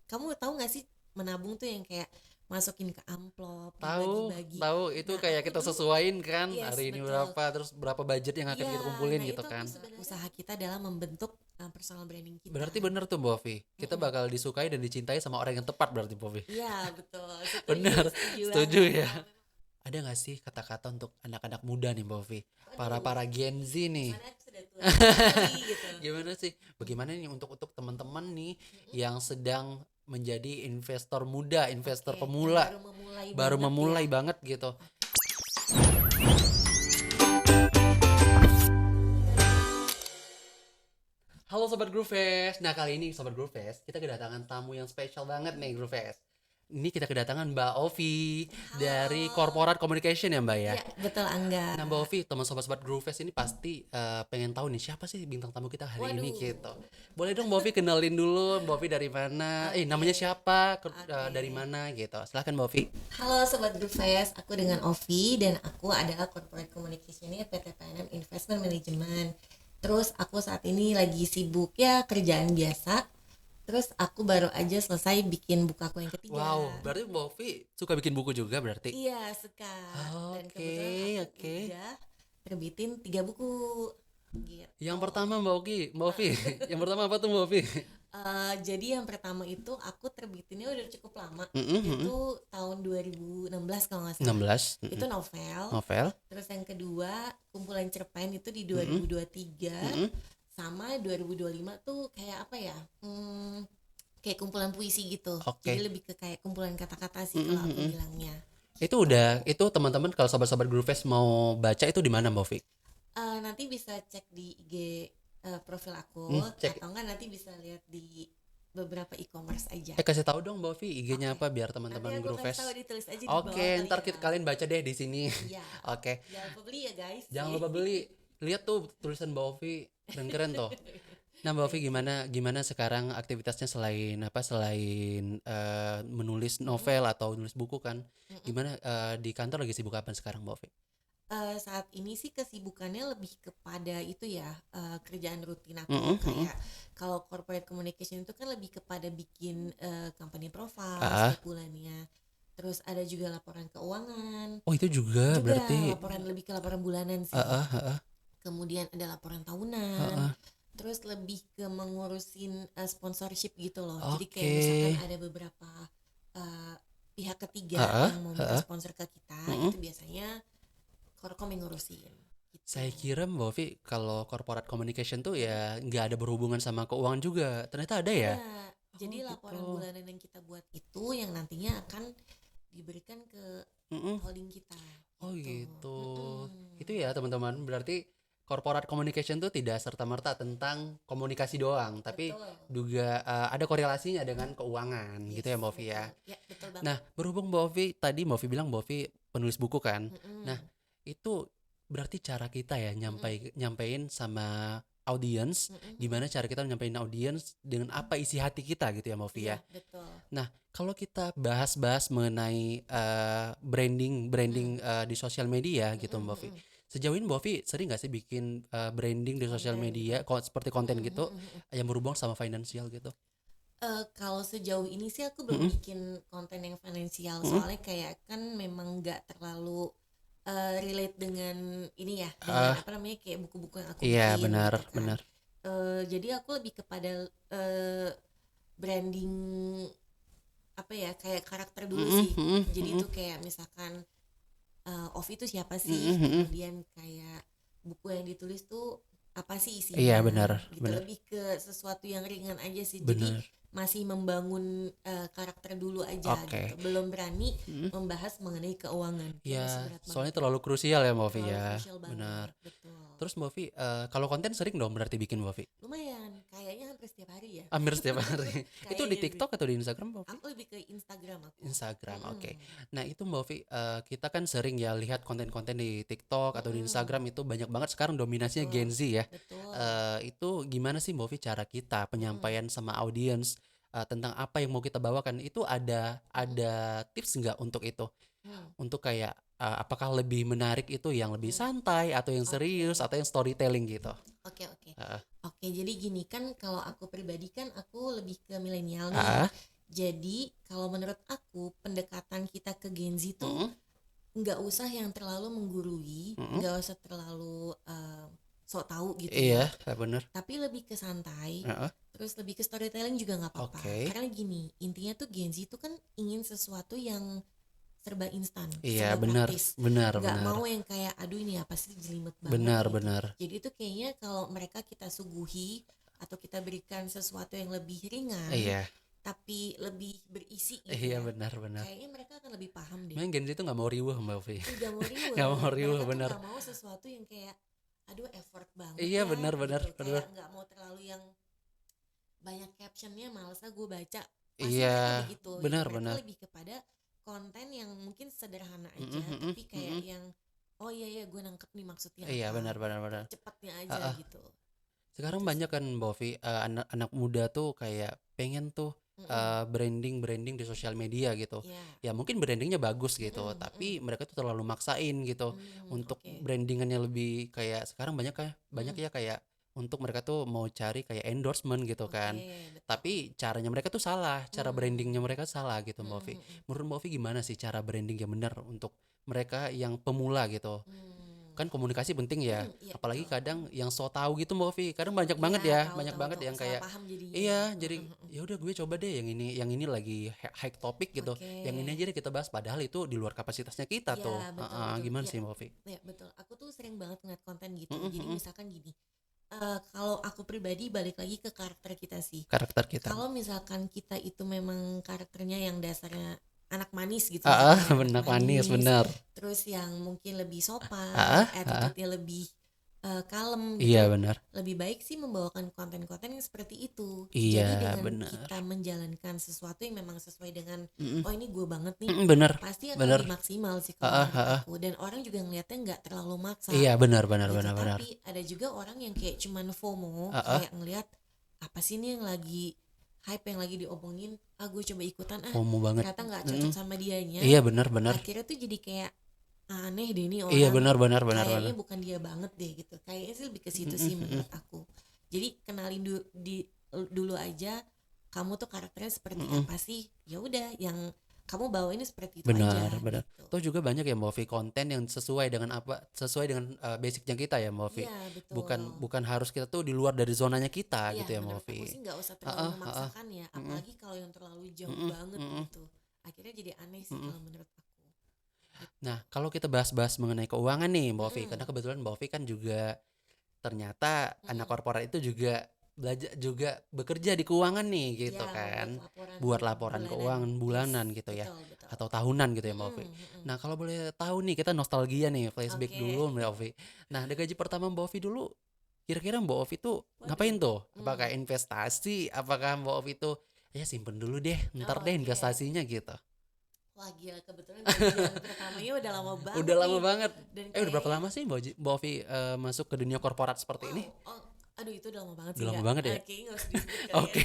kamu tahu nggak sih menabung tuh yang kayak masukin ke amplop, Tahu, dibagi-bagi. tahu itu Nah kayak aku kita dulu, sesuaiin kan yes hari ini betul. berapa, terus berapa budget yang akan Iya, kita kumpulin nah gitu itu aku kan. sebenarnya usaha kita dalam membentuk personal branding kita. Berarti bener tuh Mbak Ovi, kita Mm-mm. bakal disukai dan dicintai sama orang yang tepat berarti Mbak Ovi. Iya betul, setuju, Bener, setuju setuju banget. ya. Ada gak sih kata-kata untuk anak-anak muda nih Mbak Ovi? Aduh, Para Gen Z nih. kesannya aku sudah tua sekali gitu. Gimana sih? Mm. Bagaimana nih untuk teman-teman nih Mm-mm. yang sedang menjadi investor muda, investor Oke, yang pemula, baru memulai baru banget ya. memulai banget gitu. Oke. Halo Sobat Groovest. Nah kali ini Sobat Groovest kita kedatangan tamu yang spesial banget nih Groovest. Ini kita kedatangan Mbak Ovi dari Halo. Corporate Communication ya Mbak ya. Iya, betul Angga. Nah Mbak Ovi, teman Sobat-Sobat Groovest ini pasti pengen tahu nih siapa sih bintang tamu kita hari ini Waduh. gitu. Boleh dong Mbak Ovi kenalin dulu Mbak Ovi dari mana? Namanya Oke. siapa? Oke. Dari mana gitu. Silahkan Mbak Ovi. Halo Sobat Group Fest, aku dengan Ovi dan aku adalah Corporate Communication-nya PT PNM Investment Management. Terus aku saat ini lagi sibuk ya kerjaan biasa. Terus aku baru aja selesai bikin bukaku yang ketiga. Wow, berarti Mbak Ovi suka bikin buku juga berarti? Iya, suka. Dan Oke, kebetulan aku oke. udah terbitin 3 buku. Yang Gitu. pertama Mbak Ovi, yang pertama apa tuh Mbak Ovi? Jadi yang pertama itu aku terbitinnya udah cukup lama. Mm-mm. Itu tahun 2016 kalau nggak salah. 16. Itu novel. Novel. Terus yang kedua kumpulan cerpen itu di Mm-mm. 2023. Mm-mm. Sama 2025 tuh kayak apa ya? Kayak kumpulan puisi gitu. Jadi Oke. lebih ke kayak kumpulan kata-kata sih Mm-mm, kalau aku mm-mm. bilangnya. Itu Gitu. udah, itu teman-teman kalau sobat-sobat Groovest mau baca itu di mana Mbak Ovi? Nanti bisa cek di IG profil aku Cek. atau enggak nanti bisa lihat di beberapa e-commerce aja. Kasih tahu dong Mbak Ovi IG-nya Oke. apa biar Nanti teman-teman aku kasih tahu Groovest. ditulis aja di bawah Oke, kali ntar ya. kalian baca deh di sini. Iya. Oke. Jangan lupa beli ya guys. Jangan lupa beli. Lihat tuh tulisan Mbak Ovi keren-keren tuh. Nah, Mbak Ovi Thank you. gimana gimana sekarang aktivitasnya selain apa selain menulis Mm-mm, novel atau nulis buku kan? mm-mm. Gimana di kantor lagi sibuk apa sekarang Mbak Ovi? Saat ini sih kesibukannya lebih kepada itu ya, kerjaan rutin aku Mm-mm, mm-mm. kayak kalau corporate communication itu kan lebih kepada bikin company profile Ah, setiap bulannya. Terus ada juga laporan keuangan, oh itu juga juga berarti. laporan lebih ke laporan bulanan Ah, sih. ah, ah, ah, Kemudian ada laporan ah, tahunan. ah. Terus lebih ke mengurusin sponsorship gitu loh. Jadi kayak Oke. misalkan ada beberapa uh, pihak ketiga Ah, ah, yang mau minta ah, ah. sponsor ke kita, Mm-mm. itu biasanya Korkom yang ngurusin gitu. Saya kira Mbak Ovi kalau corporate communication tuh ya nggak ada berhubungan sama keuangan juga. Ternyata ada ya? Ada. Oh Jadi laporan gitu. bulanan yang kita buat itu yang nantinya akan diberikan ke Mm-mm. holding kita Oh gitu. gitu. Itu Mm-mm. ya teman-teman. Berarti corporate communication tuh tidak serta-merta tentang komunikasi doang, tapi Betul. juga ada korelasinya dengan keuangan gitu Yes, ya Mbak Ovi ya. betul. Ya, betul Nah, banget. berhubung Mbak Ovi tadi Mbak Ovi bilang Mbak Ovi penulis buku kan. Nah, Mm-mm. itu berarti cara kita ya Mm-mm. nyampein sama audiens, Mm-mm. gimana cara kita nyampein audiens dengan apa isi hati kita gitu ya Mbak Ovi Iya, ya. betul. Nah, kalau kita bahas-bahas mengenai branding branding Mm. di sosial media gitu Mm-mm. Mbak Ovi. Mm-mm. Sejauh ini Mbak Ovi sering nggak sih bikin branding di sosial Konten gitu. media seperti konten Mm-mm. gitu Mm-mm. yang berhubungan sama finansial gitu? Kalau sejauh ini sih aku belum Mm-mm, bikin konten yang finansial mm-mm. soalnya kayak kan memang nggak terlalu relate dengan ini ya dengan Ah, apa namanya kayak buku-buku yang aku iya bikin benar gitu kan. benar. Jadi aku lebih kepada branding apa ya kayak karakter dulu Mm-mm, sih. mm-mm, Jadi mm-mm, itu kayak misalkan Ovi itu siapa sih, mm-mm, mm-mm. kemudian kayak buku yang ditulis tuh apa sih Iya isinya benar gitu, benar lebih ke sesuatu yang ringan aja sih, jadi benar. masih membangun karakter dulu aja gitu, Oke. belum berani Mm. membahas mengenai keuangan, kayak masih Ya, berat banget soalnya itu, terlalu krusial ya Mbak Ovi terlalu ya. crucial Benar. banget, betul. Terus Mbak Ovi, kalau konten sering dong berarti bikin Mbak Ovi? Lumayan, kayaknya hampir setiap hari ya. Hampir setiap hari. Itu di Kayaknya sih, TikTok atau di Instagram Mbak Ovi? aku lebih ke Instagram aku. Instagram, oke. Mm-mm. Nah itu Mbak Ovi, kita kan sering ya lihat konten-konten di TikTok atau di Mm-mm. Instagram itu banyak banget sekarang dominasinya Betul, Gen Z ya. betul. Itu gimana sih Mbak Ovi cara kita Mm-mm. penyampaian sama audiens tentang apa yang mau kita bawakan? Itu Mm-mm. ada tips nggak untuk itu? Mm. Untuk kayak apakah lebih menarik itu yang lebih Mm. santai atau yang serius Oke. atau yang storytelling gitu? Oke, oke. Heeh. Oke, jadi gini kan kalau aku pribadi kan aku lebih ke milenial nih. Ah, Jadi kalau menurut aku pendekatan kita ke Gen Z tuh Mm-mm, nggak usah yang terlalu menggurui, mm-mm. nggak usah terlalu sok tahu gitu Iya, ya, bener. tapi lebih ke santai, Heeh. terus lebih ke storytelling juga nggak apa-apa. Oke. Karena gini, intinya tuh Gen Z tuh kan ingin sesuatu yang serba instan, Iya, serba benar, praktis. benar, Nggak benar, mau yang kayak aduh ini apa sih jelimet banget benar, gitu. benar. Jadi itu kayaknya kalau mereka kita suguhi atau kita berikan sesuatu yang lebih ringan Iya, tapi lebih berisi gitu iya, ya, benar, benar. kayaknya mereka akan lebih paham deh. Memang Gen Z itu nggak mau riuh, Mbak Ovi. Nggak mau Nggak riweh, mau riuh, mereka tuh benar. nggak mau sesuatu yang kayak aduh effort banget Iya, ya benar, benar, gitu, benar. kayak nggak mau terlalu yang banyak captionnya males lah gue baca, pasti Iya, mereka begitu gitu. benar, Mereka benar. lebih kepada konten yang mungkin sederhana Mm-mm, aja mm-mm, tapi kayak mm-mm. yang oh iya iya gue nangkep nih maksudnya Iya, apa benar, benar, gitu, benar. cepatnya aja Ah, ah. gitu. Sekarang Itu banyak sih. kan, Mbak Ovi, anak-anak muda tuh kayak pengen tuh Mm-mm. branding di sosial media gitu. Ya. Ya mungkin brandingnya bagus gitu, Mm-mm, mm-mm. tapi mereka tuh terlalu maksain gitu untuk Oke. brandingannya lebih kayak sekarang banyak Mm-mm. ya kayak untuk mereka tuh mau cari kayak endorsement gitu Oke, kan. betul. Tapi caranya mereka tuh salah, cara brandingnya Mm. mereka salah gitu, Mbak Ovi. Mm-mm, mm-mm. Menurut Mbak Ovi gimana sih cara branding yang benar untuk mereka yang pemula gitu? Hmm. Kan komunikasi penting ya, Iya apalagi betul. kadang yang so tahu gitu Mbak Ovi, kadang banyak banget Iya, ya, tahu banyak tahu banget tahu yang salah kayak paham jadinya. iya, jadi ya udah gue coba deh yang ini lagi high topic gitu, Oke. yang ini aja deh kita bahas, padahal itu di luar kapasitasnya kita Iya, tuh. betul Heeh, betul. gimana Iya. sih Mbak Ovi? Iya, betul. Aku tuh sering banget ngeliat konten gitu. Mm-mm, Jadi mm-mm. misalkan gini, kalau aku pribadi balik lagi ke karakter kita sih. Karakter kita. Kalau misalkan kita itu memang karakternya yang dasarnya anak manis gitu Ah, misalkan ya, anak benar manis, manis, benar. terus yang mungkin lebih sopan, Ah, ah, attitude-nya lebih kalem iya gitu, benar. lebih baik sih membawakan konten-konten yang seperti itu. Iya Jadi dengan benar. kita menjalankan sesuatu yang memang sesuai dengan Mm-mm, oh ini gue banget nih, mm-mm, benar, pasti akan benar. lebih maksimal sih kalau Ah, menurut ah, ah. aku, dan orang juga ngeliatnya nggak terlalu maksa Iya benar, benar, gitu. benar, benar. Tapi ada juga orang yang kayak cuman FOMO, Ah, ah. kayak ngeliat apa sih nih yang lagi hype, yang lagi diomongin, ah gue coba ikutan, ah FOMO banget. ternyata nggak cocok Mm-mm. sama dianya, Iya benar, benar. akhirnya tuh jadi kayak aneh deh ini Iya orang, benar, benar, benar, benar. kayaknya bukan dia banget deh gitu. Kayaknya sih lebih ke situ Mm-mm, sih mm-mm. menurut aku. Jadi kenalin dulu aja kamu tuh karakternya seperti Mm-mm. apa sih, ya udah yang kamu bawa ini seperti itu Benar, aja benar. gitu. Toh juga banyak ya Mbak Ovi konten yang sesuai dengan apa, sesuai dengan basicnya kita ya Mbak Ovi. Iya betul. Bukan bukan harus kita tuh di luar dari zonanya kita Iya gitu ya Mbak menurut aku Ovi. sih nggak usah terlalu Heeh, heeh. memaksakan ya, Mm-mm, apalagi kalau yang terlalu jauh mm-mm, banget mm-mm, gitu, akhirnya jadi aneh sih mm-mm. kalau menurut aku Nah, gitu. kalau kita bahas-bahas mengenai keuangan nih Mbak Ovi, karena Mm-mm. kebetulan Mbak Ovi kan juga ternyata anak Mm-mm. korporat itu juga belajar juga bekerja di keuangan nih gitu Ya buat kan. laporan Buat laporan bulanan, keuangan yes bulanan gitu ya, betul betul. atau tahunan gitu ya Mbak Ovi. Mm-mm, mm-mm. Nah, kalau boleh tahu nih kita nostalgia nih, flashback Oke. dulu Mbak Ovi. Nah, di gaji pertama Mbak Ovi dulu kira-kira Mbak Ovi tuh Waduh. ngapain tuh? Apakah Mm. investasi? Apakah Mbak Ovi tuh ya simpen dulu deh, ntar Oh, deh oke. investasinya gitu. Wah gila, kebetulan gajian pertamanya udah lama Udah banget lama nih, banget. dan Udah berapa kayaknya lama sih Mbak Ovi masuk ke dunia korporat seperti wow, ini? oh, aduh itu udah lama banget Udah sih lama nggak, banget ya? kayaknya nggak usah disebut kali ya. Oke,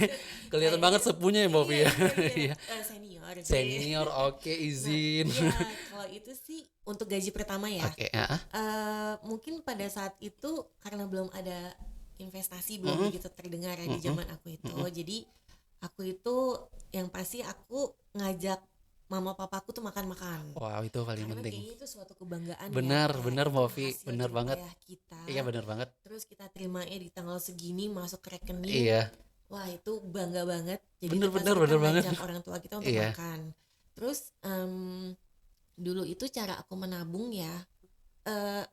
kelihatan Kayaknya banget sepunya ya Mbak Ovi iya ya. iya iya, Iya. senior sih. Senior, oke, Nah izin. iya, kalau itu sih untuk gaji pertama ya, Oke, ah. mungkin pada saat itu karena belum ada investasi, belum Mm-mm, begitu terdengar ya di mm-mm, zaman aku itu, mm-mm. jadi aku itu yang pasti aku ngajak mama papaku tuh makan-makan, Wow, itu paling karena penting. kayaknya itu suatu kebanggaan ya, Benar, kayak benar itu Mbak Ovi, hasil benar banget. jeripayah kita, Iya, benar banget. terus kita terimanya di tanggal segini masuk ke rekening. Iya, Wah itu bangga banget. Jadi itu benar pasti benar kita benar banget. ngajak orang tua kita untuk Iya. makan. Terus dulu itu cara aku menabung ya, eh,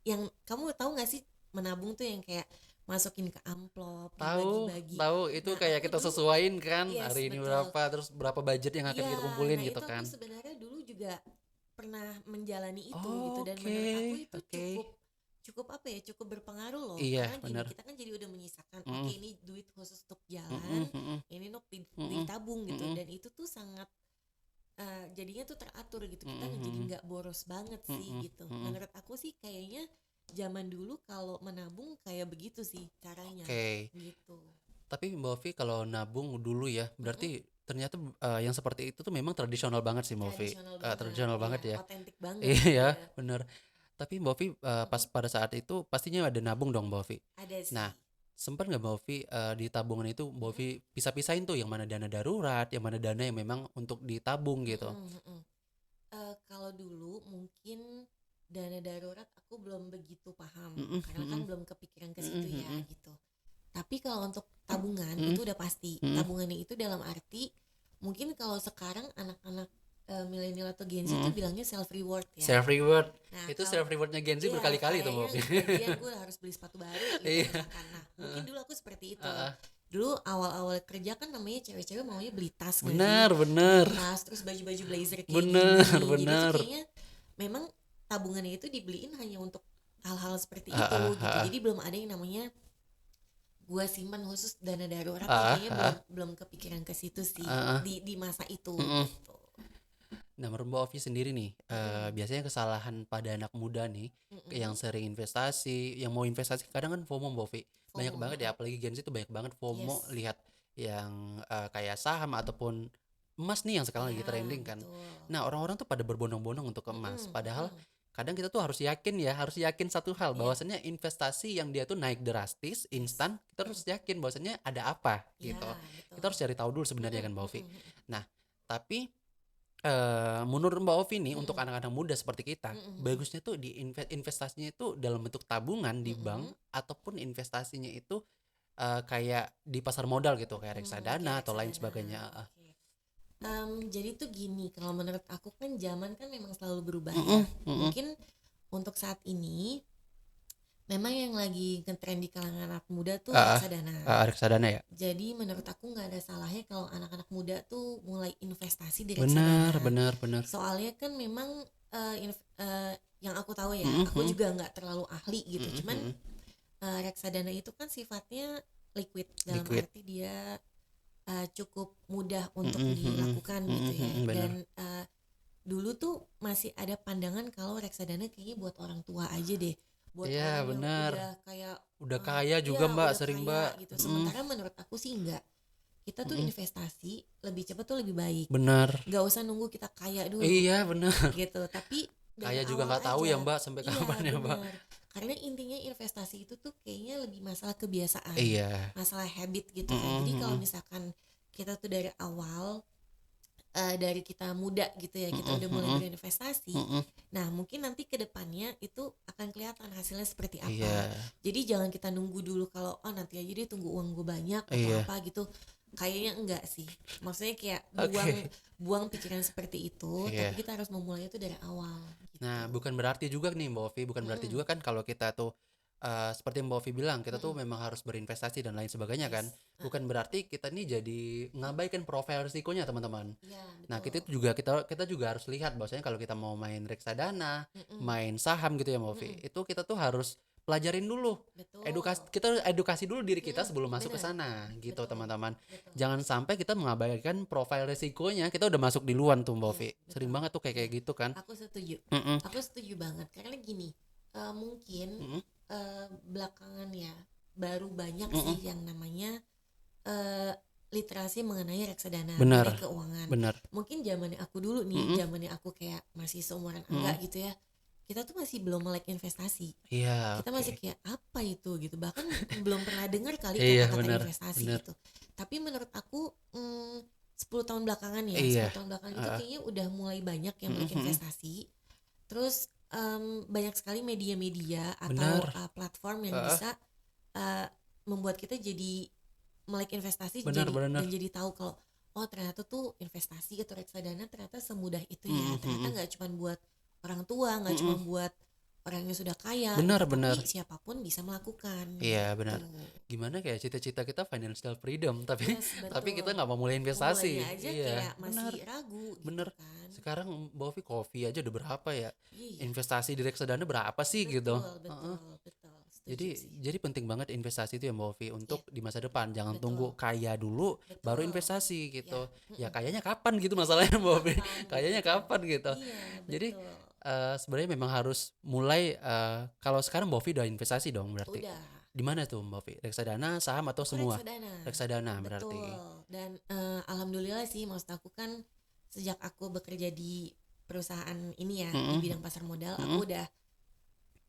yang kamu tahu nggak sih, menabung tuh yang kayak masukin ke amplop, Tahu, dibagi-bagi. tahu itu Nah kayak aku kita dulu, sesuaiin kan yes hari ini betul. berapa, terus berapa budget yang akan Iya, kita kumpulin nah gitu itu aku kan. sebenarnya dulu juga pernah menjalani itu gitu, dan Oke, menurut aku itu oke. cukup cukup apa ya, cukup berpengaruh loh, Iya, karena gini benar. kita kan jadi udah menyisakan, oke Mm-mm, ini duit khusus untuk mm-mm, jalan, mm-mm, ini untuk mm-mm, ditabung gitu, mm-mm, dan itu tuh sangat jadinya tuh teratur gitu, kita jadi mm-mm, nggak boros banget sih mm-mm, gitu. mm-mm. Menurut aku sih kayaknya zaman dulu kalau menabung kayak begitu sih caranya Oke. gitu. Tapi Mbak Ovi kalau nabung dulu ya, Mm-mm. berarti ternyata yang seperti itu tuh memang tradisional banget sih Mbak Ovi. Tradisional banget Tradisional ya, banget ya. otentik banget Iya, iya. bener. Tapi Mbak Ovi pas Mm-mm. pada saat itu pastinya ada nabung dong Mbak Ovi. Ada Nah, sih. sempat nggak Mbak Ovi di tabungan itu Mbak Ovi pisah-pisahin tuh yang mana dana darurat, yang mana dana yang memang untuk ditabung gitu. Kalau dulu mungkin dana darurat aku belum begitu paham Mm-mm, karena kan mm-mm, belum kepikiran ke mm-mm, situ ya mm-mm, gitu. Tapi kalau untuk tabungan mm-mm, itu udah pasti. mm-mm, Tabungannya itu dalam arti mungkin kalau sekarang anak-anak milenial atau Gen Z itu mm-mm. bilangnya self reward ya. Self reward. Nah, Itu kalau self rewardnya Gen Z iya berkali-kali tuh Mbak kayaknya Ovi. gajian gue harus beli sepatu baru gitu Iya. misalkan. Nah, mungkin dulu aku seperti itu. Heeh. Dulu awal-awal kerja kan namanya cewek-cewek maunya beli tas nggak sih? Benar, Beli benar. tas terus baju-baju blazer kayak Benar, gini. Jadi tuh benar. kayaknya memang tabungannya itu dibeliin hanya untuk hal-hal seperti itu Heeh, gitu. heeh, Jadi belum ada yang namanya gua simpan khusus dana darurat tuh heeh, kayaknya heeh, belum kepikiran ke situ sih heeh. di masa itu Mm-mm. gitu. Nah, menurut Mbak Ovi sendiri nih, Mm-mm. biasanya kesalahan pada anak muda nih, yang Mm-mm. sering investasi, yang mau investasi, kadang kan FOMO Mbak Ovi. Banyak FOMO, banget ya, mm-mm. apalagi Gen Z itu banyak banget FOMO Yes, lihat yang kayak saham ataupun emas nih yang sekarang lagi ya trending kan. betul. Nah, orang-orang tuh pada berbondong-bondong untuk ke emas. Mm-mm. Padahal Mm-mm. kadang kita tuh harus yakin ya, harus yakin satu hal, Ya, bahwasannya investasi yang dia tuh naik drastis, yes. instan, kita Mm-mm. harus yakin bahwasannya ada apa Ya, gitu. Kita betul. harus cari tahu dulu sebenarnya Mm-mm. kan Mbak Ovi. Mm-mm. Nah, tapi menurut Mbak Ovi nih untuk Mm-mm. anak-anak muda seperti kita, Mm-mm. bagusnya tuh di investasinya itu dalam bentuk tabungan di bank Mm-mm. ataupun investasinya itu kayak di pasar modal gitu, kayak Kayak reksadana atau lain reksadana. sebagainya. Oke. Jadi tuh gini, kalau menurut aku kan zaman kan memang selalu berubah ya. Mm-mm, mm-mm. Mungkin untuk saat ini memang yang lagi ngetren di kalangan anak muda tuh Ah, reksadana. reksadana ya. Jadi menurut aku nggak ada salahnya kalau anak-anak muda tuh mulai investasi di Benar, reksadana. benar, benar. Soalnya kan memang yang aku tahu ya, Mm-mm, aku juga nggak terlalu ahli gitu. mm-mm, Cuman mm-mm. reksadana itu kan sifatnya liquid dalam Liquid. arti dia cukup mudah untuk Mm-mm, mm-mm, dilakukan gitu mm-mm, ya. mm-mm, benar. Dan dulu tuh masih ada pandangan kalau reksadana kayaknya buat orang tua aja deh, buat Iya, orang yang benar. udah kayak Udah kaya juga iya Mbak, udah sering kaya Mbak. gitu. Mm-mm, Sementara menurut aku sih enggak. Kita tuh mm-mm. investasi lebih cepat tuh lebih baik. Benar. Nggak usah nunggu kita kaya dulu Iya, benar. gitu. Tapi dari Kaya juga awal nggak tahu ya aja. Mbak sampai Iya kapan ya Mbak. benar. Karena intinya investasi itu tuh kayaknya lebih masalah kebiasaan, Iya. masalah habit gitu kan. Mm-mm, Jadi kalau mm-mm, misalkan kita tuh dari awal dari kita muda gitu ya kita mm-mm, udah mulai mm-mm, berinvestasi, mm-mm. nah mungkin nanti ke depannya itu akan kelihatan hasilnya seperti apa. Iya, Jadi jangan kita nunggu dulu kalau oh nanti aja deh tunggu uang gue banyak atau iya. apa gitu, kayaknya enggak sih, maksudnya kayak buang Oke. buang pikiran seperti itu, tapi Iya. kita harus memulai itu dari awal Nah, gitu. bukan berarti juga nih Mbak Ovi, bukan berarti Mm-mm. juga kan kalau kita tuh seperti yang Mbak Ovi bilang, kita tuh Mm-mm. memang harus berinvestasi dan lain sebagainya kan. Yes. Bukan berarti kita nih jadi ngabaikan profil risikonya, teman-teman. Ya Nah, kita betul. itu juga kita juga harus lihat bahwasanya kalau kita mau main reksadana, Mm-mm. main saham gitu ya Mbak Ovi, Mm-mm. itu kita tuh harus pelajarin dulu. Betul. Kita edukasi dulu diri kita Mm-mm. sebelum masuk ke Benar. sana gitu, Betul. teman-teman. Betul. Jangan sampai kita mengabaikan profil risikonya, kita udah masuk di luar tuh Mbak Iya Ovi. Sering betul. banget tuh kayak Iya kayak gitu kan. aku setuju. Mm-mm, Aku setuju banget karena gini, mungkin mm-mm, belakangan ya baru banyak mm-mm. sih yang namanya eh, literasi mengenai reksadana, Benar, mengenai keuangan. benar. Mungkin zamannya aku dulu nih, Mm-mm, zamannya aku kayak masih seumuran mm-mm. enggak gitu ya. Kita tuh masih belum melek investasi. Iya, Kita oke. masih kayak apa itu gitu. Bahkan belum pernah dengar kali Iya, kata-kata benar, investasi benar. gitu. Tapi menurut aku 10 tahun belakangan ya, Iya, 10 tahun belakangan itu heeh. kayaknya udah mulai banyak yang Mm-mm, melek mm-mm. investasi. Terus banyak sekali media-media atau Benar, platform yang heeh. bisa uh, membuat kita jadi melek investasi Benar, jadi benar. dan jadi tahu kalau oh ternyata tuh investasi atau reksadana ternyata semudah itu ya, Mm-mm, ternyata mm-mm. nggak cuma buat orang tua, nggak cuma Mm-mm. buat orang yang sudah kaya Benar, gitu, benar. tapi siapapun bisa melakukan Iya, gitu. benar. Gimana kayak cita-cita kita financial freedom, tapi Yes tapi kita betul, nggak mau mulai investasi. memulainya aja Iya, kayak benar, masih ragu gitu benar. kan. Sekarang Bovi coffee aja udah berapa ya? Iya Investasi di reksadana berapa sih gitu? betul Heeh. betul betul, setuju Jadi sih. jadi penting banget investasi itu ya Mbak Ovi Iya untuk di masa depan. Jangan betul tunggu kaya dulu baru betul investasi ya. gitu. Ya kayaknya kapan gitu masalahnya Mbak Ovi. Kapan Kayaknya begitu, kapan gitu. iya Jadi betul. sebenarnya memang harus mulai kalau sekarang Mbak Ovi udah investasi dong berarti. Udah, Di mana tuh Mbak Ovi? Reksadana, saham atau aku semua? reksadana. Reksadana berarti. Betul. Dan alhamdulillah sih, maksud aku kan sejak aku bekerja di perusahaan ini ya di Mm-mm, bidang pasar modal, mm-mm, aku udah